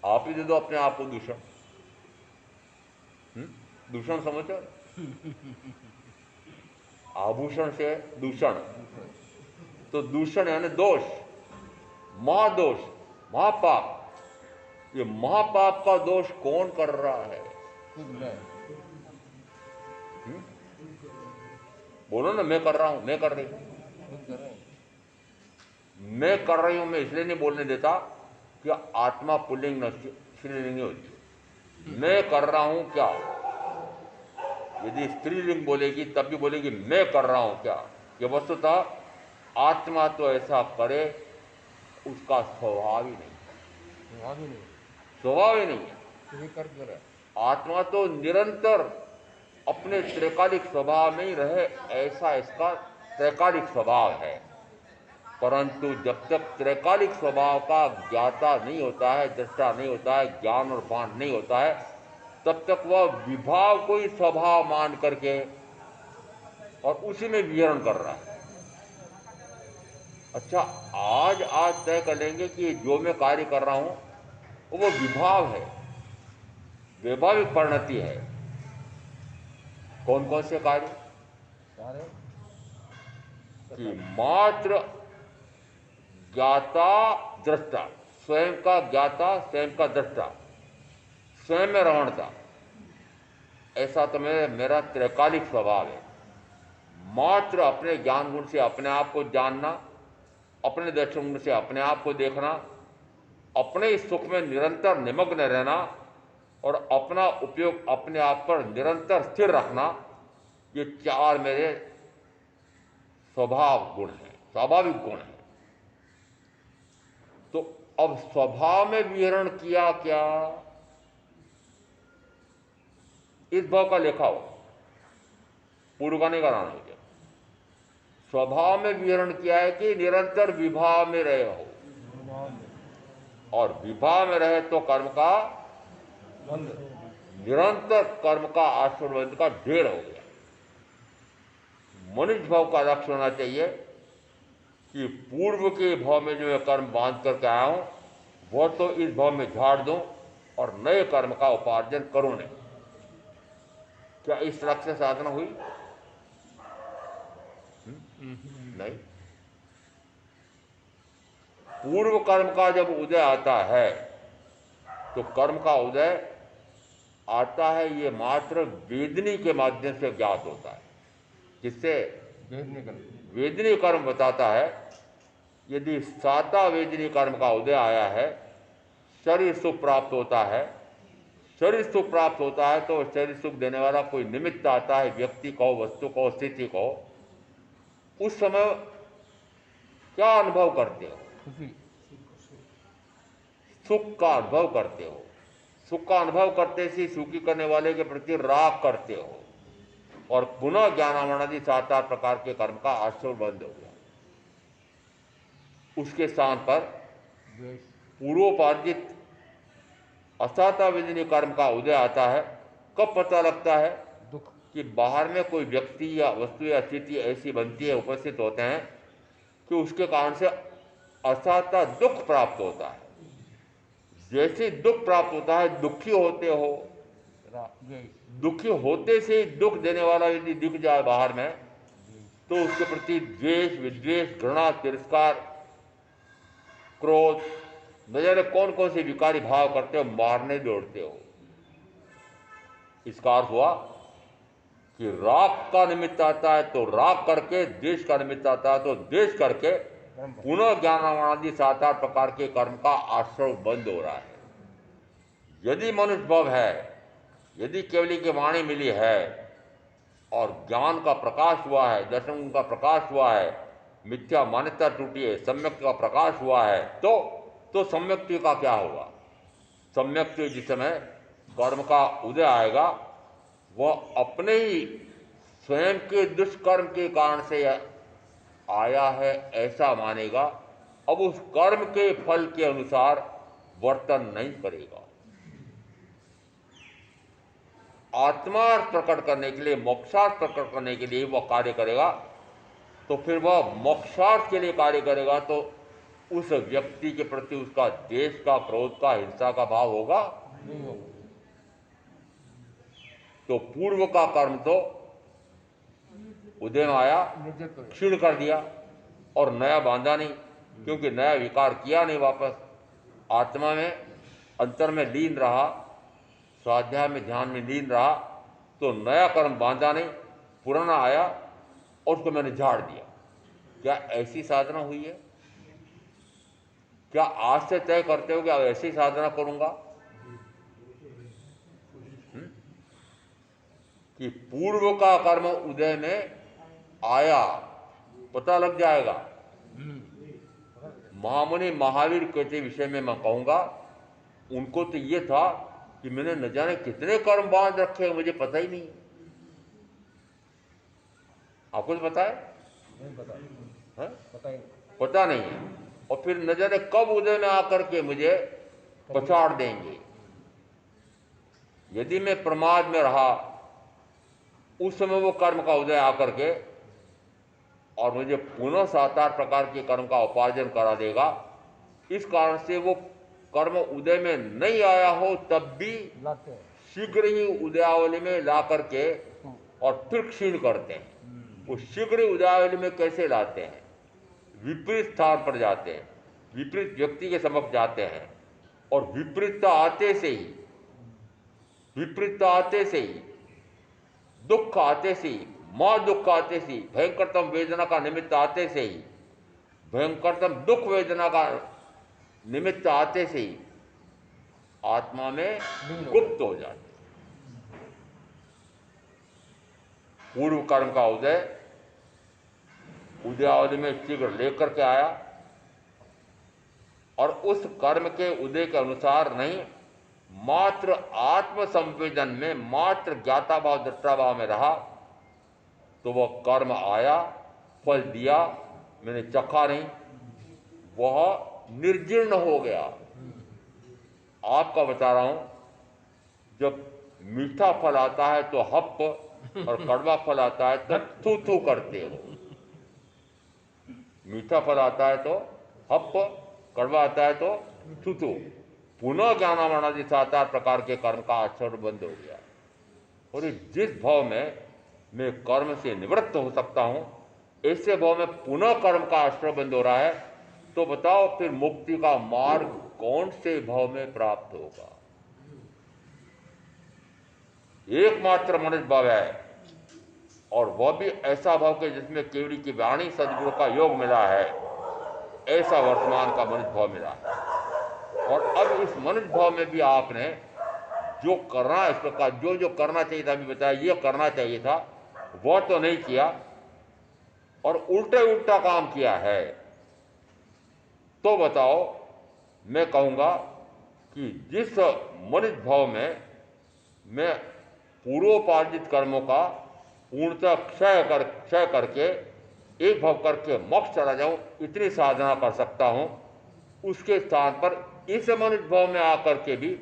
आप ही दे दो अपने आप को दूषण। दूषण समझो, आभूषण से दूषण, तो दूषण यानी दोष, महादोष, महापाप। ये महापाप का दोष कौन कर रहा है? खुद मैं। बोलो ना, मैं कर रहा हूं, मैं कर रही हूं। खुद कर रहे हैं। मैं कर रही हूं मैं इसलिए नहीं बोलने देता कि आत्मा पुल्लिंग न स्त्रीलिंग होती है। मैं कर रहा हूं क्या, यदि स्त्रीलिंग बोलेगी तब भी बोलेगी मैं कर रहा हूं क्या। ये वस्तुतः आत्मा तो ऐसा करे उसका स्वभाव ही नहीं, स्वभाव ही नहीं, स्वभाव ही नहीं है। तो ये कर क्यों रहा है? आत्मा तो निरंतर अपने त्रैकालिक स्वभाव में ही रहे, ऐसा इसका त्रैकालिक स्वभाव है। परंतु जब तक त्रैकालिक स्वभाव का ज्ञाता नहीं होता है, दृष्टा नहीं होता है, ज्ञान और भान नहीं होता है, तब तक वह विभाव को ही स्वभाव मान करके और उसी में विहरण कर रहा है। अच्छा, आज तय कर लेंगे कि जो मैं कार्य कर रहा हूं वो विभाव है, वैभाविक परिणति है। कौन कौन से कार्य? सारे कि मात्र ज्ञाता दृष्टा, स्वयं का ज्ञाता, स्वयं का दृष्टा, स्वयं में रमणता, ऐसा तो मेरा त्रैकालिक स्वभाव है। मात्र अपने ज्ञान गुण से अपने आप को जानना, अपने दर्शन गुण से अपने आप को देखना, अपने इस सुख में निरंतर निमग्न रहना और अपना उपयोग अपने आप पर निरंतर स्थिर रखना, ये चार मेरे स्वभाव गुण हैं, स्वाभाविक गुण हैं। तो अब स्वभाव में विहरण किया क्या, इस भाव का लेखा हो, पूर्व का नहीं कराना मुझे। स्वभाव में विहरण किया है कि निरंतर विभाव में रहे हो, और विभाव में रहे तो कर्म का बंद, निरंतर कर्म का आश्रय का ढेर हो गया। मनुष्य भाव का लक्ष्य होना चाहिए कि पूर्व के भाव में जो मैं कर्म बांध करके आया हूं वो तो इस भाव में झाड़ दूं और नए कर्म का उपार्जन करूं नहीं। क्या इस लक्ष्य से साधना हुई? नहीं। पूर्व कर्म का जब उदय आता है तो कर्म का उदय आता है, ये मात्र वेदनी के माध्यम से ज्ञात होता है, जिससे वेदनी कर्म बताता है। यदि साता वेदनी कर्म का उदय आया है, शरीर सुख प्राप्त होता है, शरीर सुख प्राप्त होता है तो शरीर सुख देने वाला कोई निमित्त आता है, व्यक्ति को, वस्तु को, स्थिति को, उस समय क्या अनुभव करते हो? सुख का अनुभव करते हो। सुख का अनुभव करते से सुखी करने वाले के प्रति राग करते हो और पुनः ज्ञानामणादि 7 प्रकार के कर्म का आश्रय बंद हो गया। उसके स्थान पर पूर्वोपार्जित असाता विदिनी कर्म का उदय आता है। कब पता लगता है? दुख कि बाहर में कोई व्यक्ति या वस्तु या स्थिति ऐसी बनती है, उपस्थित होते हैं कि उसके कारण से असाता दुख प्राप्त होता है। जैसे दुख प्राप्त होता है, दुखी होते हो, दुखी होते से दुख देने वाला यदि दिख जाए बाहर में तो उसके प्रति द्वेष, विद्वेष, घृणा, तिरस्कार, क्रोध, न जाने कौन कौन से विकारी भाव करते हो, मारने दौड़ते हो। इसका अर्थ हुआ कि राग का निमित्त आता है तो राग करके, द्वेष का निमित्त आता है तो द्वेष करके पुनः ज्ञानादि 7 प्रकार के कर्म का आश्रय बंद हो रहा है। यदि मनुष्य भव है, यदि केवली की वाणी मिली है और ज्ञान का प्रकाश हुआ है, दर्शन का प्रकाश हुआ है, मिथ्या मान्यता टूटी है, सम्यक का प्रकाश हुआ है, तो सम्यक्ति का क्या होगा? सम्यक्ति जिस समय कर्म का उदय आएगा वह अपने ही स्वयं के दुष्कर्म के कारण से आया है ऐसा मानेगा। अब उस कर्म के फल के अनुसार वर्तन नहीं करेगा। आत्मार्थ प्रकट करने के लिए, मोक्षार्थ प्रकट करने के लिए वह कार्य करेगा, तो फिर वह मोक्षार्थ के लिए कार्य करेगा तो उस व्यक्ति के प्रति उसका द्वेष का, क्रोध का, हिंसा का भाव होगा? नहीं होगा। तो पूर्व का कर्म तो उदय में आया, निर्जित हो गया। क्षीण कर दिया, और नया बांधा नहीं, क्योंकि नया विकार किया नहीं। वापस आत्मा में अंतर में लीन रहा, स्वाध्याय में ध्यान में लीन रहा, तो नया कर्म बांधा नहीं, पुराना आया और उसको मैंने झाड़ दिया। क्या ऐसी साधना हुई है? क्या आज से तय करते हो कि अब ऐसी साधना करूंगा? कि पूर्व का कर्म उदय में आया, पता लग जाएगा। महामुनि महावीर के विषय में मैं कहूंगा, उनको तो ये था कि मैंने न जाने कितने कर्म बांध रखे, मुझे पता ही नहीं। आपको तो पता है? नहीं पता, है? पता ही पता नहीं है। और फिर न जाने कब उदय में आकर के मुझे पछाड़ देंगे। यदि मैं प्रमाद में रहा, उस समय वो कर्म का उदय आकर के और मुझे पुनः 7-8 प्रकार के कर्म का उपार्जन करा देगा। इस कारण से वो कर्म उदय में नहीं आया हो तब भी लाते हैं। शीघ्र ही उदयावली में ला करके और फिर क्षीण करते हैं। वो शीघ्र ही उदयावली में कैसे लाते हैं? विपरीत स्थान पर जाते हैं, विपरीत व्यक्ति के समक्ष जाते हैं, और विपरीतता आते से ही, विपरीतता आते से ही, दुख आते से ही, मां दुख आते से ही, भयंकरतम वेदना का निमित्त आते से ही, भयंकरतम दुख वेदना का निमित्त आते से ही आत्मा में गुप्त हो जाते। पूर्व कर्म का उदय उदयावधि में शीघ्र लेकर के आया, और उस कर्म के उदय के अनुसार नहीं, मात्र आत्म संवेदन में, मात्र ज्ञाता भाव दृष्टा भाव में रहा, तो वह कर्म आया, फल दिया, मैंने चखा नहीं, वह निर्जीर्ण हो गया। आपका बता रहा हूं, जब मीठा फल आता है तो हप, और कड़वा फल आता है तो थू थू करते हो। मीठा फल आता है तो हप, कड़वा आता है तो थू थू। पुनः ज्ञानामरणादि 7-8 प्रकार के कर्म का आचरण बंद हो गया। और जिस भाव में मैं कर्म से निवृत्त हो सकता हूं, ऐसे भाव में पुनः कर्म का आश्रय बंद हो रहा है, तो बताओ फिर मुक्ति का मार्ग कौन से भाव में प्राप्त होगा? एकमात्र मनुष्य भाव है, और वह भी ऐसा भाव के जिसमें केवड़ी की वाणी सदगुरु का योग मिला है, ऐसा वर्तमान का मनुष्य भाव मिला है। और अब इस मनुष्य भाव में भी आपने जो करना, इस प्रकार जो जो करना चाहिए था, अभी बताया ये करना चाहिए था, वह तो नहीं किया, और उल्टे उल्टा काम किया है। तो बताओ, मैं कहूंगा कि जिस मनुष्य भाव में मैं पूर्वोपार्जित कर्मों का पूर्णतः क्षय करके एक भाव करके मोक्ष चला जाऊं, इतनी साधना कर सकता हूं, उसके स्थान पर इस मनुष्य भाव में आकर के भी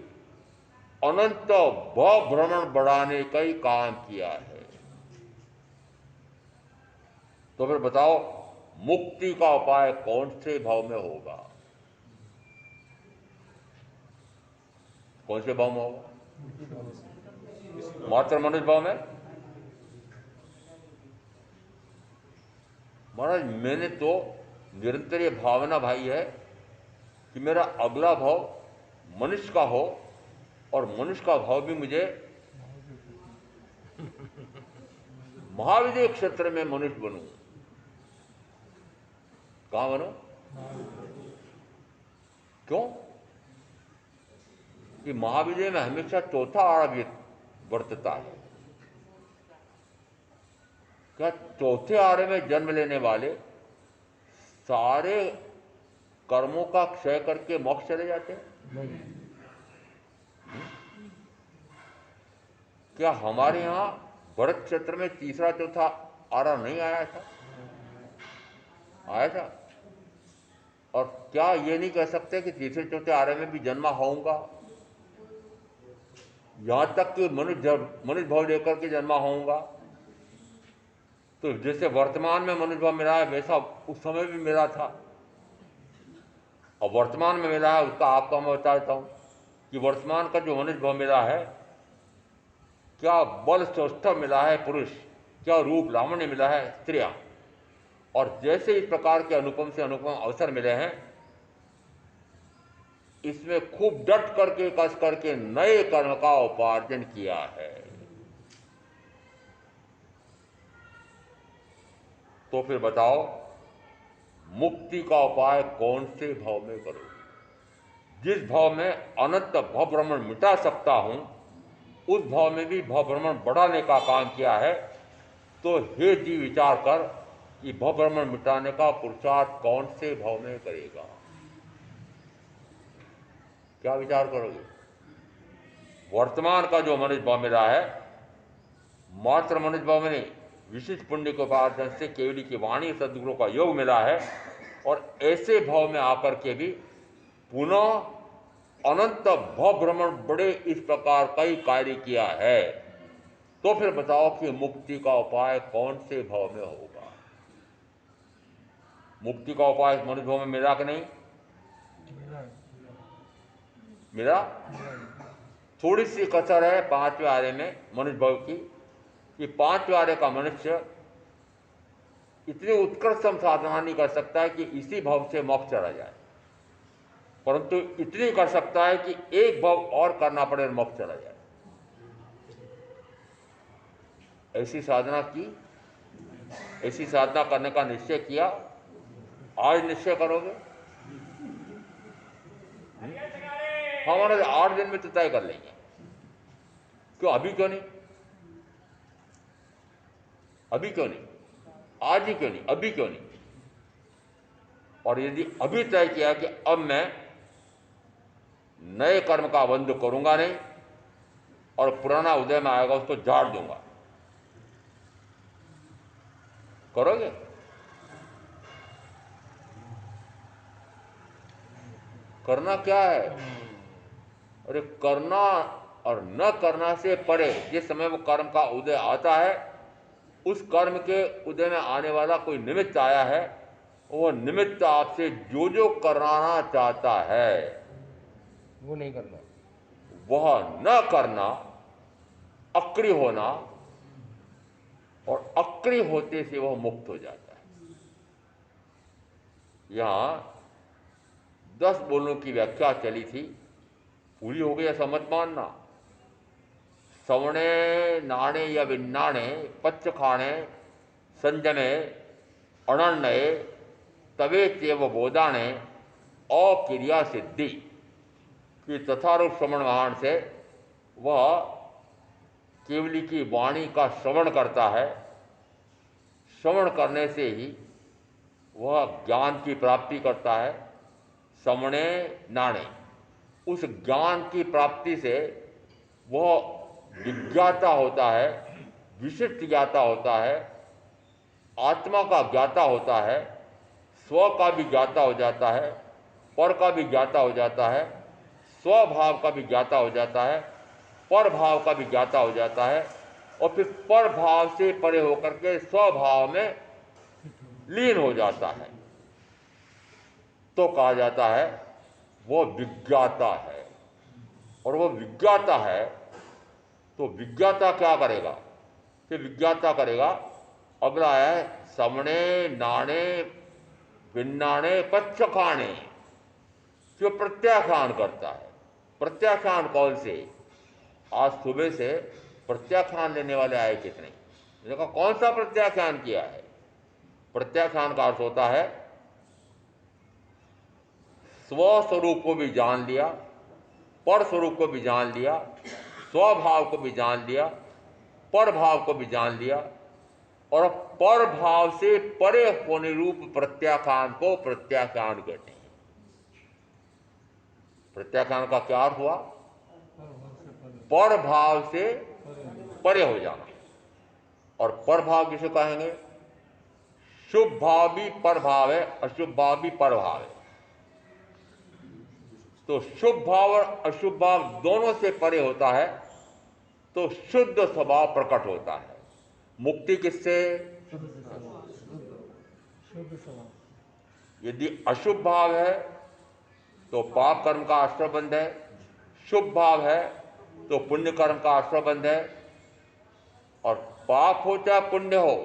अनंत भाव भ्रमण बढ़ाने का ही काम किया है। तो फिर बताओ, मुक्ति का उपाय कौन से भाव में होगा? कौन से भाव में होगा? मात्र मनुष्य भाव में? महाराज, मैंने तो निरंतर ये भावना भाई है कि मेरा अगला भाव मनुष्य का हो, और मनुष्य का भाव भी मुझे महाविद्य क्षेत्र में मनुष्य बनूं। कहां बनूं? क्यों? कि महाविद्य में हमेशा चौथा आड़ा वर्तता है। क्या चौथे आड़े में जन्म लेने वाले सारे कर्मों का क्षय करके मोक्ष चले जाते हैं? क्या हमारे यहां भरत क्षेत्र में तीसरा चौथा आड़ा नहीं आया था? आया था। और क्या ये नहीं कह सकते कि तीसरे चौथे आड़े में भी जन्मा होऊंगा? यहां तक कि मनुष्य भाव लेकर के जन्मा होऊंगा। तो जैसे वर्तमान में मनुष्य भाव मिला है, वैसा उस समय भी मिला था, और वर्तमान में मिला है उसका आपको मैं बता देता हूं कि वर्तमान का जो मनुष्य भाव मिला है, क्या बल सौष्ठव मिला है पुरुष, क्या रूप लावण्य मिला है स्त्रियां। और जैसे इस प्रकार के अनुपम से अनुपम अवसर मिले हैं, इसमें खूब डट करके कस करके नए कर्म का उपार्जन किया है। तो फिर बताओ, मुक्ति का उपाय कौन से भाव में करोगे? जिस भाव में अनंत भव भ्रमण मिटा सकता हूं, उस भाव में भी भव भ्रमण बढ़ाने का काम किया है। तो हे जी, विचार कर कि भव भ्रमण मिटाने का पुरुषार्थ कौन से भाव में करेगा। क्या विचार करोगे? वर्तमान का जो मनुष्य भाव मिला है, मात्र मनुष्य भाव में नहीं, विशिष्ट पुण्य के उपार्जन से केवली की वाणी सदगुरु का योग मिला है। और ऐसे भाव में आकर के भी पुनः अनंत भव भ्रमण बड़े इस प्रकार का ही कार्य किया है। तो फिर बताओ कि मुक्ति का उपाय कौन से भाव में होगा? मुक्ति का उपाय मनुष्य भाव में मिला कि नहीं मिला? थोड़ी सी कसर है पांचवें आर्य में मनुष्य भाव की, कि पांचवें आर्य का मनुष्य इतनी उत्कृष्टतम साधना नहीं कर सकता है कि इसी भाव से मोक्ष चला जाए, परंतु इतनी कर सकता है कि एक भाव और करना पड़े और मोक्ष चला जाए। ऐसी साधना की, ऐसी साधना करने का निश्चय किया। आज निश्चय करोगे? हमारे 8 दिन में तो तय कर लेंगे। क्यों? अभी क्यों नहीं? अभी क्यों नहीं? आज ही क्यों नहीं? अभी क्यों नहीं? और यदि अभी तय किया कि अब मैं नए कर्म का बंध करूंगा नहीं और पुराना उदय में आएगा उसको झाड़ दूंगा, करोगे? करना क्या है? अरे करना और न करना से परे, जिस समय वो कर्म का उदय आता है, उस कर्म के उदय में आने वाला कोई निमित्त आया है, वो निमित्त आपसे जो जो कराना चाहता है वो नहीं करना, वह न करना, अक्रिय होना, और अक्रिय होते से वह मुक्त हो जाता है। यहां 10 बोलों की व्याख्या चली थी, पूरी हो गई ऐसा मत मानना। सवणे नाणे या विन्नाणे पच्च खाणे संजने अनन्नये तवे तेव बोधाणे अक्रिया सिद्धि कि तथारूप श्रवण महान से वह केवली की वाणी का श्रवण करता है। श्रवण करने से ही वह ज्ञान की प्राप्ति करता है। श्रवणे नाणे, उस ज्ञान की प्राप्ति से वह विज्ञाता होता है, विशिष्ट ज्ञाता होता है, आत्मा का ज्ञाता होता है, स्व का भी ज्ञाता हो जाता है, पर का भी ज्ञाता हो जाता है, स्वभाव का भी ज्ञाता हो जाता है, पर भाव का भी ज्ञाता हो जाता है, और फिर पर भाव से परे होकर के स्वभाव में लीन हो जाता है। तो कहा जाता है वो विज्ञाता है। और वो विज्ञाता है तो विज्ञाता क्या करेगा? कि विज्ञाता करेगा, अगला है समणे नाणे विन्नाणे पच्च खाणे, जो प्रत्याख्यान करता है। प्रत्याख्यान कौन से? आज सुबह से प्रत्याख्यान लेने वाले आए कितने? देखो कौन सा प्रत्याख्यान किया है? प्रत्याख्यान का अर्थ होता है स्वस्वरूप को भी जान लिया, पर स्वरूप को भी जान लिया, स्वभाव को भी जान लिया, पर भाव को भी जान लिया, और पर भाव से परे होने रूप प्रत्याख्यान को प्रत्याख्यान कहते हैं। प्रत्याख्यान का क्या अर्थ हुआ? पर भाव से परे हो जाना। और पर भाव किसे कहेंगे? शुभ भाव भी पर भाव है, अशुभ भाव भी पर भाव है। तो शुभ भाव और अशुभ भाव दोनों से परे होता है तो शुद्ध स्वभाव प्रकट होता है। मुक्ति किससे? यदि अशुभ भाव है तो पाप कर्म का आश्रय बंध है, शुभ भाव है तो पुण्य कर्म का आश्रय बंध है। और पाप हो चाहे पुण्य हो,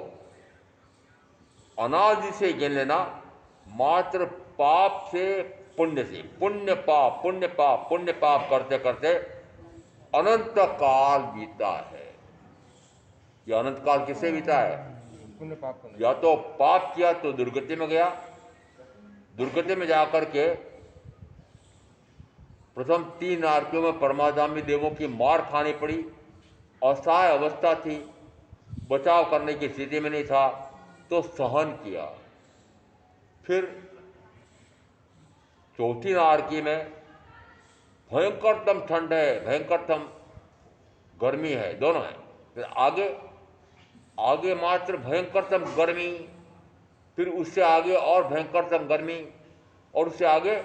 अनादि से गिन लेना, मात्र पाप से पुण्य से, पुण्य पाप पुण्य पाप पुण्य पाप करते करते अनंत काल बीता है। यह अनंत काल किससे बीता है? पुण्य पाप करने या तो पाप किया तो दुर्गति में गया, दुर्गति में जाकर के प्रथम 3 नारकियों में परमाधामी देवों की मार खानी पड़ी, असहाय अवस्था थी, बचाव करने की स्थिति में नहीं था, तो सहन किया। फिर चौथी नारकी में भयंकरतम ठंड है, भयंकरतम गर्मी है, दोनों है। फिर आगे मात्र भयंकरतम गर्मी, फिर उससे आगे और भयंकरतम गर्मी, और उससे आगे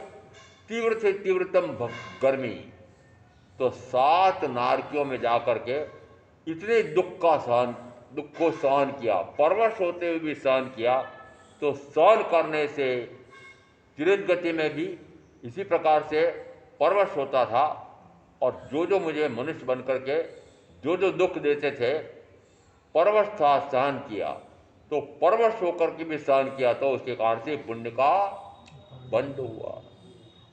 तीव्र से तीव्रतम गर्मी। तो 7 नारकियों में जाकर के इतने दुख को सहन किया, परवश होते हुए भी सहन किया। तो सहन करने से चिरंत गति में भी इसी प्रकार से परवश होता था, और जो मुझे मनुष्य बन करके जो दुख देते थे, परवश था, सहन किया। तो परवश होकर के भी सहन किया, तो उसके कारण से पुण्य का बंध हुआ,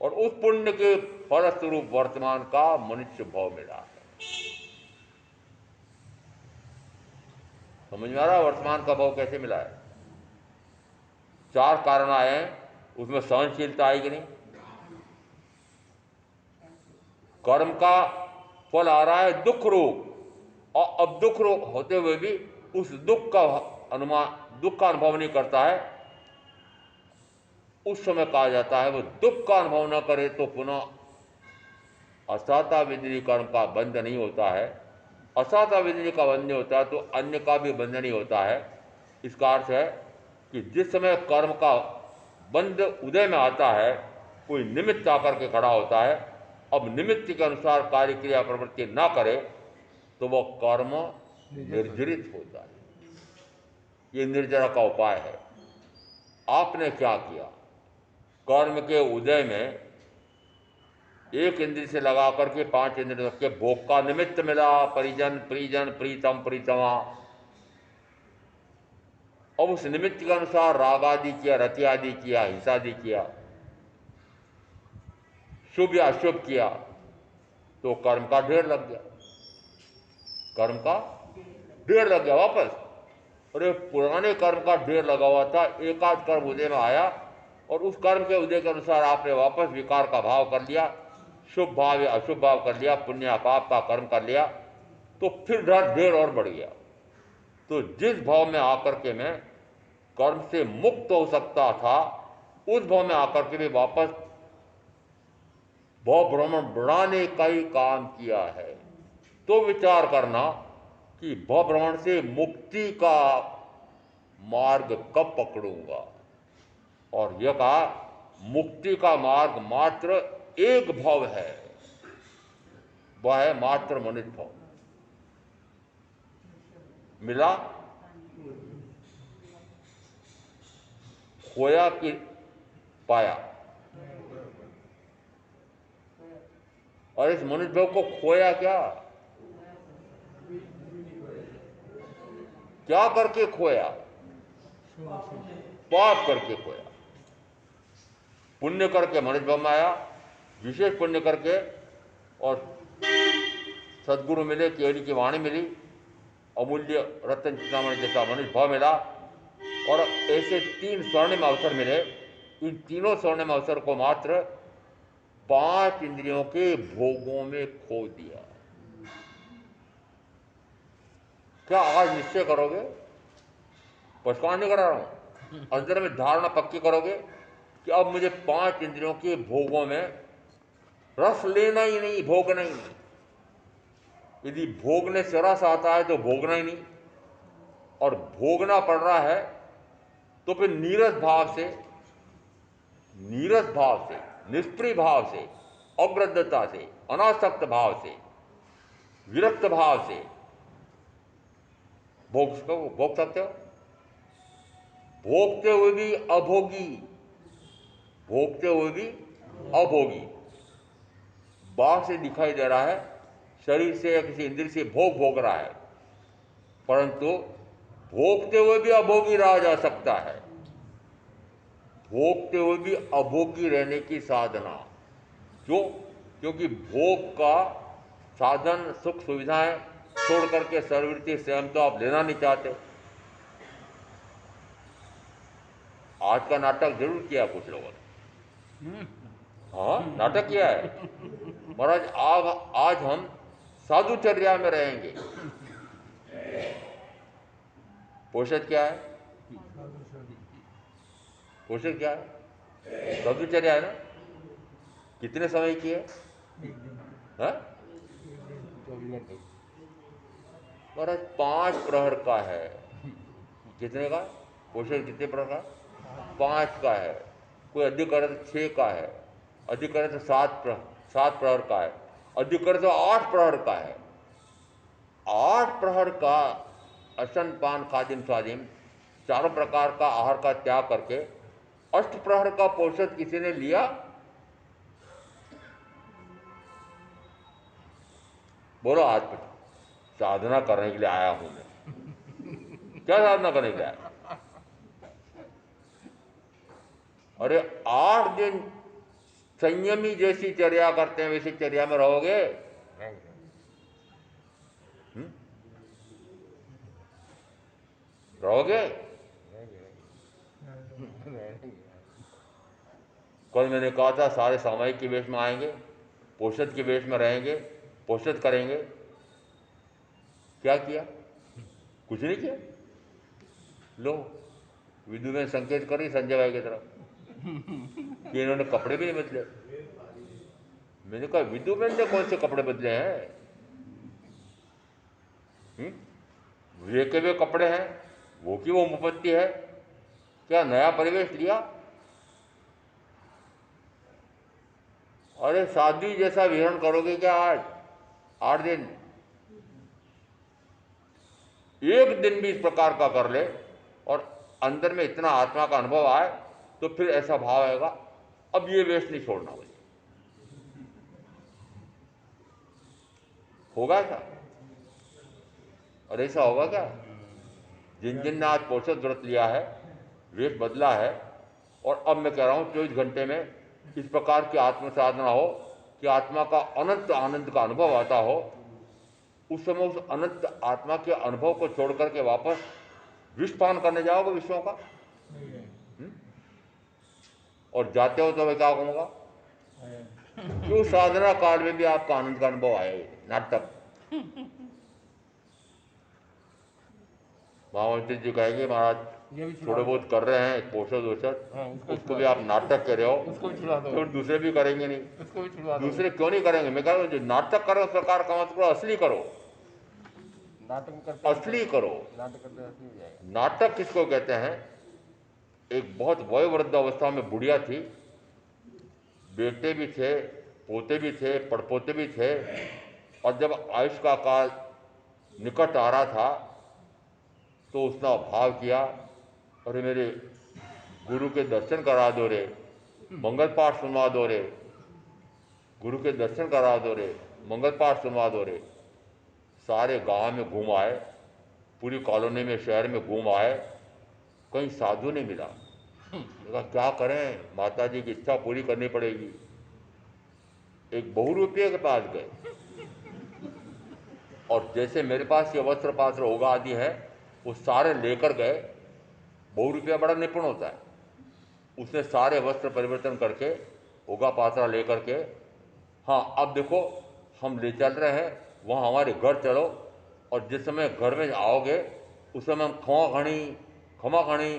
और उस पुण्य के फलस्वरूप वर्तमान का मनुष्य भाव मिला है। समझ में आ रहा वर्तमान का भाव कैसे मिला है? 4 कारण आए हैं, उसमें सहनशीलता आई कि नहीं? कर्म का फल आ रहा है दुख रूप, और अब दुख रूप होते हुए भी उस दुख का अनुभव नहीं करता है। उस समय कहा जाता है वो दुख का अनुभव न करे तो पुनः असहता विदरी कर्म का बंध नहीं होता है। असहता विदरी का बंध नहीं होता तो अन्य का भी बंध नहीं होता है। इसका अर्थ है कि जिस समय कर्म का बंध उदय में आता है, कोई निमित्त आकर के खड़ा होता है, अब निमित्त के अनुसार कार्य क्रिया प्रवृत्ति ना करे तो वह कर्म निर्जरित होता है। ये निर्जरा का उपाय है। आपने क्या किया? कर्म के उदय में एक इंद्रिय से लगा करके 5 इंद्रियों के भोग का निमित्त मिला, परिजन परिजन प्रीतम प्रीतमा। अब उस निमित्त के अनुसार राग आदि किया, रति आदि किया, हिंसादि किया, शुभ या अशुभ किया, तो कर्म का ढेर लग गया, कर्म का ढेर लग गया वापस। अरे पुराने कर्म का ढेर लगा हुआ था, एक आध कर्म उदय में आया और उस कर्म के उदय के अनुसार आपने वापस विकार का भाव कर लिया, शुभ भाव या अशुभ भाव कर लिया, पुण्य या पाप का कर्म कर लिया, तो फिर ढेर और बढ़ गया। तो जिस भाव में आकर के मैं कर्म से मुक्त हो सकता था, उस भाव में आकर के भी वापस भाव भ्रमण बढ़ाने का ही काम किया है। तो विचार करना कि भाव भ्रमण से मुक्ति का मार्ग कब पकड़ूंगा। और यह कहा मुक्ति का मार्ग मात्र एक भाव है, वह है मात्र मनुष्य भाव। मिला? खोया कि पाया? और इस मनुष्य भाव को खोया क्या करके खोया? पाप करके खोया। पुण्य करके मनुष्य भाव में आया, विशेष पुण्य करके, और सदगुरु मिले, केवली की वाणी मिली, अमूल्य रत्न चिंतामणि जैसा मनुष्य भाव मिला, और ऐसे 3 स्वर्णिम अवसर मिले। इन तीनों स्वर्णिम अवसर को मात्र 5 इंद्रियों के भोगों में खो दिया। क्या आज निश्चय करोगे? पछतावा नहीं करा रहा हूं, अंदर में धारणा पक्की करोगे कि अब मुझे 5 इंद्रियों के भोगों में रस लेना ही नहीं, भोगना ही नहीं। यदि भोगने से रस आता है तो भोगना ही नहीं, और भोगना पड़ रहा है तो फिर नीरस भाव से, निष्प्रिय भाव से, अग्रदता से, अनासक्त भाव से, विरक्त भाव से भोग सकते हो। भोगते हुए भी अभोगी, भोगते हुए भी अभोगी। बाहर से दिखाई दे रहा है, शरीर से या किसी इंद्रिय से भोग रहा है, परंतु भोगते हुए भी अभोगी रहा जा सकता है। भोगते हुए भी अभोगी रहने की साधना। क्यों? क्योंकि भोग का साधन सुख सुविधाएं छोड़ करके सर्ववृत्ति स्वयं तो आप लेना नहीं चाहते। आज का नाटक जरूर किया कुछ लोगों ने। हाँ, नाटक किया है महाराज। आज हम साधुचर्या में रहेंगे। पोषक क्या है? पोषक क्या है? साधुचर्या है ना। कितने समय की है? हाँ? महाराज 5 प्रहर का है। कितने का? पोषक कितने प्रहर का? 5 का है। कोई अधिक करे तो 6 का है, अधिक करे तो 7 प्रहर का है, अधिक करे तो 8 प्रहर का है। 8 प्रहर का असन पान खादिम स्वादिम 4 प्रकार का आहार का त्याग करके 8 प्रहर का पोषक किसी ने लिया? बोलो आज पर साधना करने के लिए आया हूं मैं। क्या साधना करने के लिए आया? अरे 8 दिन संयमी जैसी चर्या करते हैं वैसी चर्या में रहोगे? रहोगे? कल मैंने कहा था सारे सामायिक के वेश में आएंगे, पोषद के वेश में रहेंगे, पोषद करेंगे। क्या किया? कुछ नहीं किया। लो, विदु ने संकेत करी संजय भाई की तरफ कि इन्होंने कपड़े भी नहीं बदले। मैंने कहा विदु बहन ने कौन से कपड़े बदले हैं? वे के वे कपड़े हैं, वो की वो मुपत्ति है। क्या नया परिवेश लिया? अरे साध्वी जैसा विहरण करोगे क्या आज 8 दिन? एक दिन भी इस प्रकार का कर ले और अंदर में इतना आत्मा का अनुभव आए तो फिर ऐसा भाव आएगा अब ये वेश नहीं छोड़ना मुझे। होगा क्या? और ऐसा होगा क्या? जिन जिन ने आज पोषक व्रत लिया है, वेश बदला है, और अब मैं कह रहा हूं 24 घंटे में इस प्रकार की आत्म साधना हो कि आत्मा का अनंत आनंद का अनुभव आता हो, उस समय उस अनंत आत्मा के अनुभव को छोड़ करके वापस विषपान करने जाओगे विषयों का। और जाते हो तो मैं क्या कहूँगा कि उस साधना काल में भी आपका आनंद का अनुभव आएगा। नाटक महामंत्री जी कहेंगे महाराज थोड़े बहुत कर रहे हैं पोषद वोषद, उसको भी आप नाटक कर रहे हो, उसको भी छुड़ा दो। फिर दूसरे भी करेंगे नहीं। उसको भी छुड़ा दो। दूसरे क्यों नहीं करेंगे? मैं कह रहा हूँ जो नाटक करो उस प्रकार का मत करो, असली करो। नाटक करते असली करो। नाटक करते असली हो जाएगा। नाटक किसको कहते हैं? एक बहुत वयोवृद्ध अवस्था में बुढ़िया थी, बेटे भी थे, पोते भी थे, पड़पोते भी थे, और जब आयुष का काल निकट आ रहा था तो उसने भाव किया, अरे मेरे गुरु के दर्शन करा दो रे, मंगल पाठ सुनवा दो रे, गुरु के दर्शन करा दो रे, मंगल पाठ सुनवा दो रे। सारे गांव में घूम आए, पूरी कॉलोनी में शहर में घूम आए, कहीं साधु नहीं मिला। कहा क्या करें, माता जी की इच्छा पूरी करनी पड़ेगी। एक बहुरूपिये के पास गए और जैसे मेरे पास ये वस्त्र पात्र होगा आदि है वो सारे लेकर गए। बहुरूपिया बड़ा निपुण होता है, उसने सारे वस्त्र परिवर्तन करके होगा पात्रा लेकर के, हाँ अब देखो हम ले चल रहे हैं, वहाँ हमारे घर चलो, और जिस समय घर में आओगे उस समय हम खमा खणी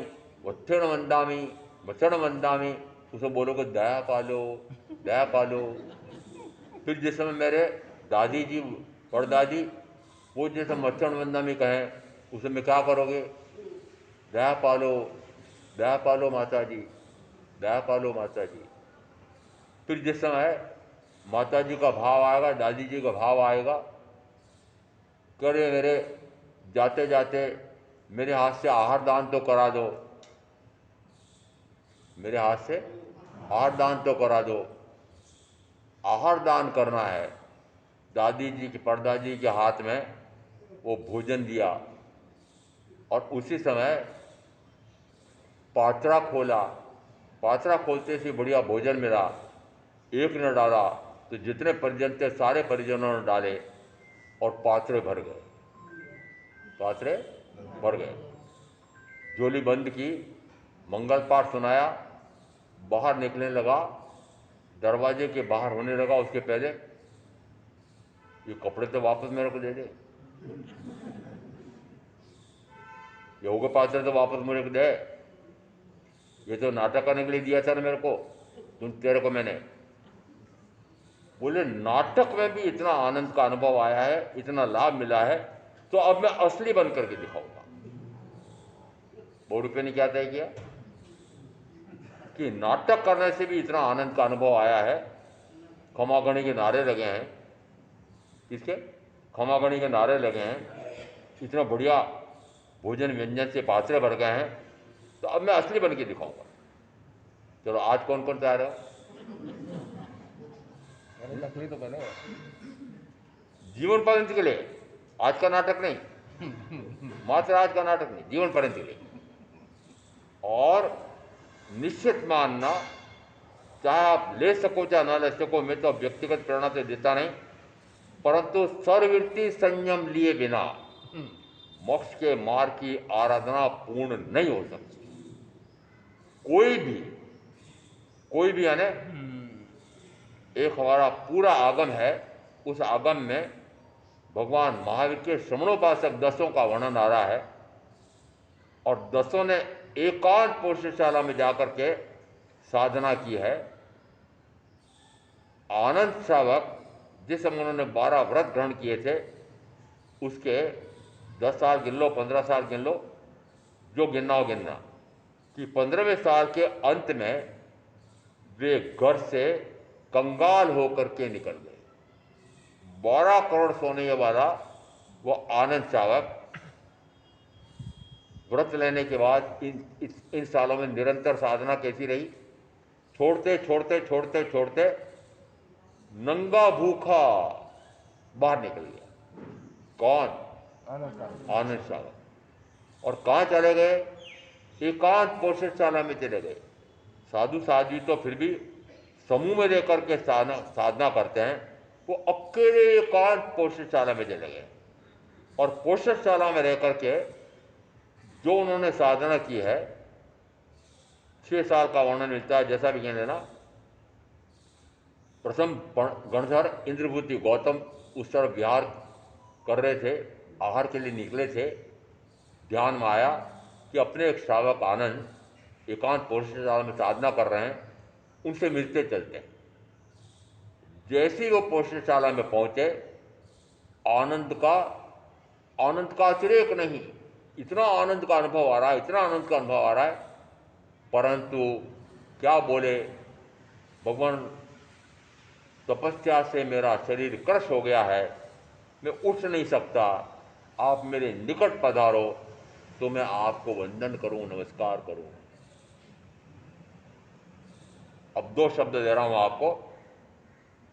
वत्थण वंदामी वचन वंदामी उसे बोलोगे दया पालो दया पालो। फिर जिस समय मेरे दादी जी परदादी वो जैसे मच्छर वंदामी कहें उसे में क्या करोगे? दया पालो माता जी, दया पालो माता जी। फिर जिस समय माता जी का भाव आएगा, दादी जी का भाव आएगा, करे मेरे जाते जाते मेरे हाथ से आहार दान तो करा दो, मेरे हाथ से आहार दान तो करा दो। आहार दान करना है। दादी जी की परदादी के हाथ में वो भोजन दिया, और उसी समय पात्रा खोला, पात्रा खोलते से बढ़िया भोजन मिला, एक ने डाला तो जितने परिजन थे सारे परिजनों ने डाले और पात्रे भर गए, पात्रे भर गए। झोली बंद की, मंगल पाठ सुनाया, बाहर निकलने लगा, दरवाजे के बाहर होने लगा, उसके पहले ये कपड़े तो वापस मेरे को दे दे, ये होगा पात्र तो वापस मेरे को दे, ये तो नाटक करने के लिए दिया था ना मेरे को, तेरे को मैंने। बोले नाटक में भी इतना आनंद का अनुभव आया है, इतना लाभ मिला है, तो अब मैं असली बन करके दिखाऊंगा। 100 रुपये ने क्या तय किया कि नाटक करने से भी इतना आनंद का अनुभव आया है। खमागणी के नारे लगे हैं, किसके? खमागणी के नारे लगे हैं, इतना बढ़िया भोजन व्यंजन से पात्रे भर गए हैं, तो अब मैं असली बन के दिखाऊंगा। चलो आज कौन कौन तैयार है? नकली तो बने जीवन पर्यंत के लिए, आज का नाटक नहीं, मात्र आज का नाटक नहीं, जीवन पर्यंत के लिए। और निश्चित मानना, चाहे आप ले सको चाहे ना ले सको, मैं तो व्यक्तिगत प्रेरणा से देता नहीं, परंतु सर्ववृत्ति संयम लिए बिना मोक्ष के मार्ग की आराधना पूर्ण नहीं हो सकती। कोई भी यानी एक हमारा पूरा आगम है, उस आगम में भगवान महावीर के श्रमणोपासक 10 का वर्णन आ रहा है, और 10 ने एकांत पोषशाला में जाकर के साधना की है। आनंद श्रावक जिस समय उन्होंने 12 व्रत ग्रहण किए थे, उसके 10 साल गिन लो, 15 साल गिन लो, जो गिनना हो गिनना, कि 15वें साल के अंत में वे घर से कंगाल होकर के निकल गए। 12 करोड़ सोने वाला वो आनंद श्रावक व्रत लेने के बाद इन सालों में निरंतर साधना कैसी रही, छोड़ते छोड़ते छोड़ते छोड़ते नंगा भूखा बाहर निकल गया। कौन? आनंद श्रावक। और कहाँ चले गए? एकांत पोषशाला में चले गए। साधु साध्वी तो फिर भी समूह में रहकर के साधना करते हैं, वो अकेले एकांत पोषशाला में चले गए, और पोषशाला में रहकर के जो उन्होंने साधना की है, 6 साल का वर्णन मिलता है, जैसा भी कह लेना। प्रथम गणधर इंद्रभूति गौतम उस तरफ विहार कर रहे थे, आहार के लिए निकले थे, ध्यान में आया कि अपने एक श्रावक आनंद एकांत पोषशाला में साधना कर रहे हैं, उनसे मिलते चलते। जैसे ही वो पोषशाला में पहुंचे, आनंद का अतिरेक नहीं, इतना आनंद का अनुभव आ रहा है, इतना आनंद का अनुभव आ रहा है, परंतु क्या बोले भगवान, तपस्या से मेरा शरीर क्रश हो गया है, मैं उठ नहीं सकता, आप मेरे निकट पधारो तो मैं आपको वंदन करूं, नमस्कार करूं। अब 2 शब्द दे रहा हूं आपको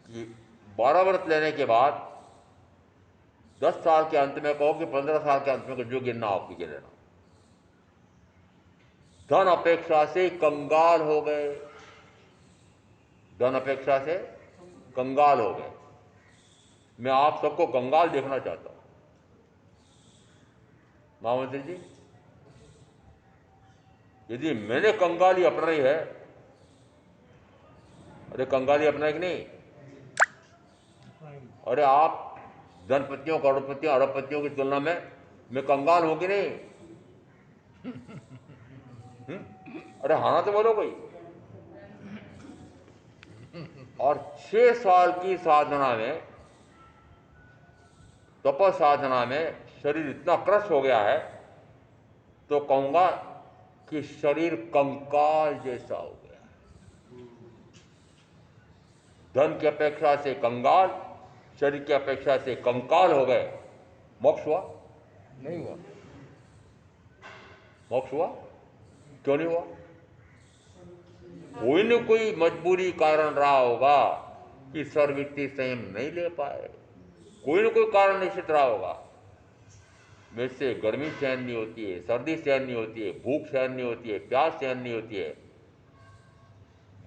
कि 12 व्रत लेने के बाद 10 साल के अंत में कहो कि 15 साल के अंत में जो गिनना आपकी गिन लेना। धन अपेक्षा से कंगाल हो गए, धन अपेक्षा से कंगाल हो गए। मैं आप सबको कंगाल देखना चाहता हूं। महामंत्री जी, यदि मैंने कंगाली अपनाई है, अरे कंगाली अपनाई कि नहीं? अरे आप धनपतियों, करोड़पतियों, अरबपतियों की तुलना में मैं कंगाल हूं कि नहीं? अरे हाँ तो बोलो कोई। और 6 साल की साधना में, तप साधना में शरीर इतना क्रश हो गया है, तो कहूंगा कि शरीर कंकाल जैसा हो गया। धन की अपेक्षा से कंगाल, शरीर की अपेक्षा से कंकाल हो गए। मोक्ष हुआ? नहीं हुआ। मोक्ष हुआ? क्यों नहीं हुआ? कोई न कोई मजबूरी कारण रहा होगा कि सर्ववृत्ति संयम नहीं ले पाए, कोई न कोई कारण निश्चित रहा होगा। में से गर्मी सहन नहीं होती है, सर्दी सहन नहीं होती है, भूख सहन नहीं होती है, प्यास सहन नहीं होती है,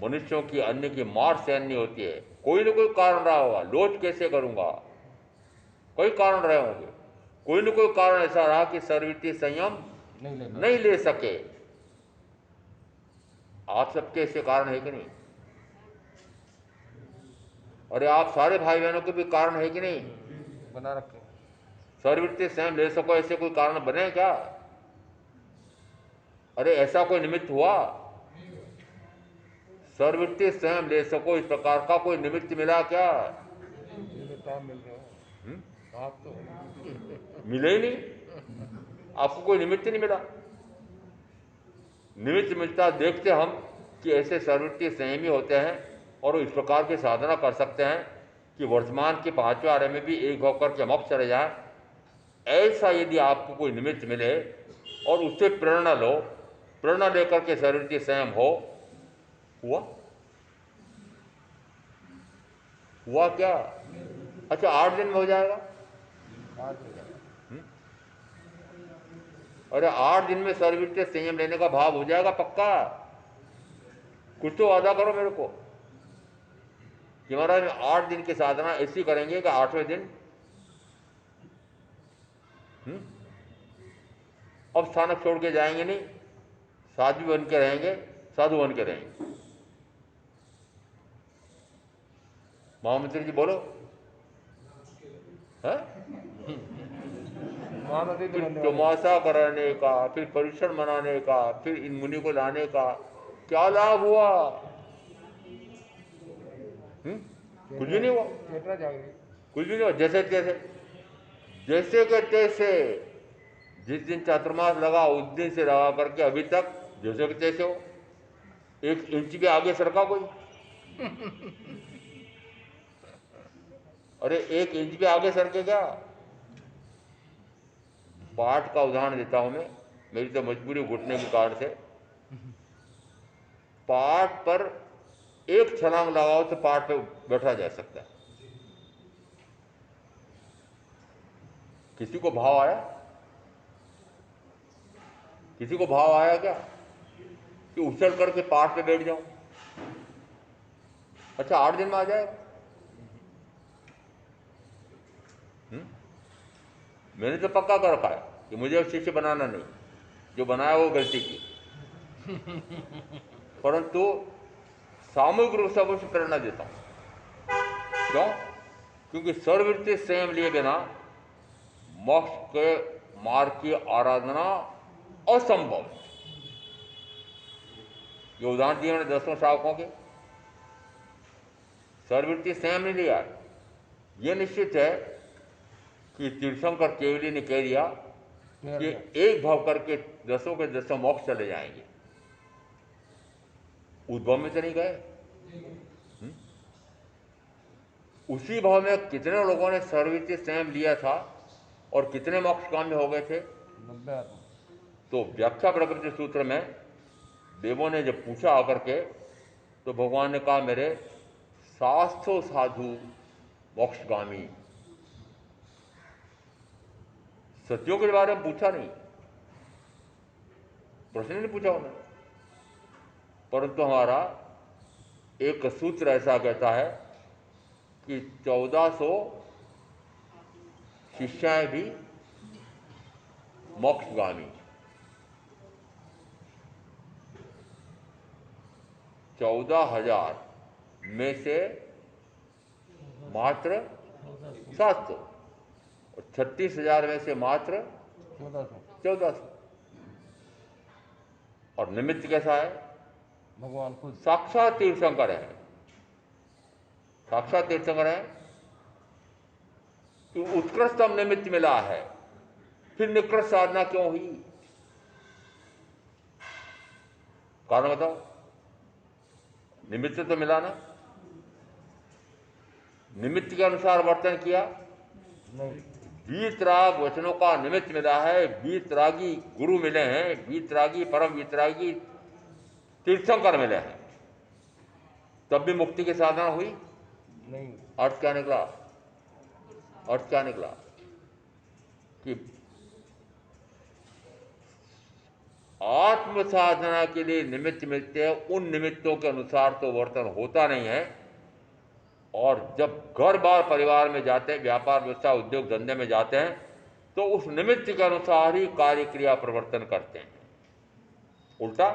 मनुष्यों की अन्य की मार सहन नहीं होती है, कोई ना कोई कारण रहा होगा। लोच कैसे करूंगा, कोई कारण रहे होंगे, कोई ना कोई कारण ऐसा रहा कि सर्ववृत्तीय संयम नहीं ले सके। आप सबके ऐसे कारण है कि नहीं? अरे आप सारे भाई बहनों के भी कारण है कि नहीं? बना रखे हैं। सर्ववृत्तीय संयम ले सको ऐसे कोई कारण बने क्या? अरे ऐसा कोई निमित्त हुआ? सर्ववृत्तीय संयम ले सको इस प्रकार का कोई निमित्त मिला क्या? ये तो आप मिल रहे हो, आप तो मिले ही नहीं, आपको कोई निमित्त नहीं मिला। निमित्त मिलता देखते हम कि ऐसे सर्ववृत्तीय संयमी होते हैं और इस प्रकार की साधना कर सकते हैं कि वर्तमान के पांचवें आर्य में भी एक होकर के मोक्ष चले जाए। ऐसा यदि आपको कोई निमित्त मिले और उससे प्रेरणा लो, प्रेरणा लेकर के सर्ववृत्तीय संयम हो, हुआ क्या? अच्छा 8 दिन में हो जाएगा? आज हो जाएगा। अरे 8 दिन में सर्ववृत्तीय संयम लेने का भाव हो जाएगा पक्का? कुछ तो वादा करो मेरे को कि महाराज 8 दिन की साधना ऐसी करेंगे कि 8वें दिन अब स्थानक छोड़ के जाएंगे नहीं, साधु बन के रहेंगे, साधु बन के रहेंगे। महामंत्री जी बोलो। है महामंत्री तो फिर बनने वाले चौमासा कराने का, फिर परीक्षण मनाने का, फिर इन मुनि को लाने का क्या लाभ हुआ? कुछ भी नहीं हुआ, चेतना जाग गई। कुछ भी नहीं हुआ। जैसे के तैसे जिस दिन चातुर्मास लगा उस दिन से लगा करके अभी तक जैसे के तैसे हो। 1 इंच भी आगे सरका कोई? अरे 1 इंच भी आगे सरके क्या? पाठ का उदाहरण देता हूं मैं, मेरी तो मजबूरी घुटने के कारण से। पाठ पर एक छलांग लगाओ तो पाठ पे बैठा जा सकता है। किसी को भाव आया? किसी को भाव आया क्या कि उछल करके पाठ पे बैठ जाऊं? अच्छा 8 दिन में आ जाएगा? मैंने तो पक्का कर रखा है कि मुझे शिष्य बनाना नहीं, जो बनाया वो गलती की। परंतु सामूहिक रूप से अवश्य प्रेरणा देता हूं। क्यों? क्योंकि सर्ववृत्तीय संयम लिए बिना मोक्ष के मार्ग की आराधना असंभव। ये उदाहरण दिए मैंने 10 श्रावकों के। सर्ववृत्तीय संयम नहीं लिया, ये निश्चित है कि तीर्थंकर केवली ने कह दिया कि एक भाव करके 10 के 10 मोक्ष चले जाएंगे। उद्भव में तो नहीं गए। उसी भाव में कितने लोगों ने सर्ववृत्तीय संयम लिया था और कितने मोक्षगामी हो गए थे? 90 आत्मा। तो व्याख्या प्रकृति सूत्र में देवों ने जब पूछा आकर के तो भगवान ने कहा मेरे 700 साधु मोक्षगामी। सत्यों के बारे में पूछा नहीं, प्रश्न नहीं पूछा उन्होंने, परंतु हमारा एक सूत्र ऐसा कहता है कि 1400 शिष्याएं भी मोक्षगामी। 14,000 में से मात्र 700 और 36,000 में से मात्र 1400। और निमित्त कैसा है? भगवान खुद साक्षात तीर्थंकर है, साक्षात तीर्थंकर है कि उत्कृष्टतम निमित्त मिला है, फिर निकृष्ट साधना क्यों हुई? कारण बताओ। निमित्त तो मिला ना, निमित्त के अनुसार वर्तन किया। नहीं। वीतराग वचनों का निमित्त मिला है, वीतरागी गुरु मिले हैं, वीतरागी परम वीतरागी तीर्थंकर मिले हैं, तब भी मुक्ति की साधना हुई? नहीं। अर्थ क्या निकला? अर्थ क्या निकला कि आत्म साधना के लिए निमित्त मिलते हैं, उन निमित्तों के अनुसार तो वर्तन होता नहीं है। और जब घर बार परिवार में जाते हैं, व्यापार व्यवसाय उद्योग धंधे में जाते हैं, तो उस निमित्त के अनुसार ही कार्य क्रिया प्रवर्तन करते हैं। उल्टा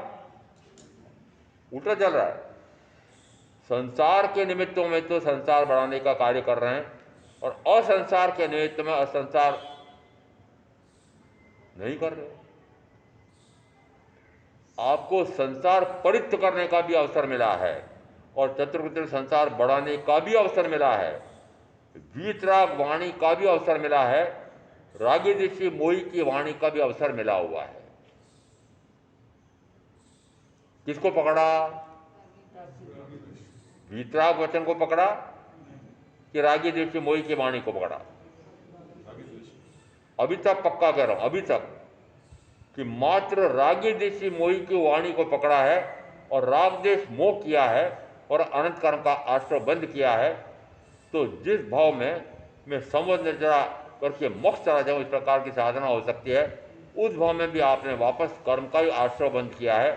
उल्टा चल रहा है। संसार के निमित्तों में तो संसार बढ़ाने का कार्य कर रहे हैं, और असंसार के निमित्त में असंसार नहीं कर रहे। आपको संसार परित्य करने का भी अवसर मिला है, और चतुर्विध संसार बढ़ाने का भी अवसर मिला है, वीतराग वाणी का भी अवसर मिला है, रागी देशी मोही की वाणी का भी अवसर मिला हुआ है। किसको पकड़ा? वीतराग वचन को पकड़ा कि रागी देशी मोही की वाणी को पकड़ा? अभी तक पक्का कह रहा हूं, अभी तक कि मात्र रागी देशी मोही की वाणी को पकड़ा है, और राग देश मोह किया है, और अनंत कर्म का आश्रय बंद किया है। तो जिस भाव में मैं संवद निर्जरा करके मोक्ष चला जाऊं, इस प्रकार की साधना हो सकती है, उस भाव में भी आपने वापस कर्म का ही आश्रय बंद किया है।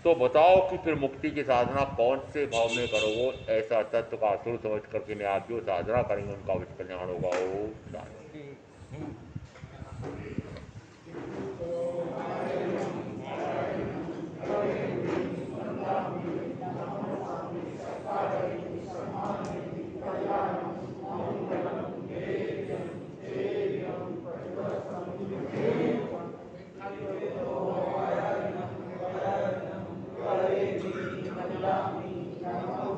तो बताओ कि फिर मुक्ति की साधना कौन से भाव में करोगे? ऐसा तत्व का असुर समझ करके मैं आप जो साधना करेंगे उनका विष्ट कल्याण होगा।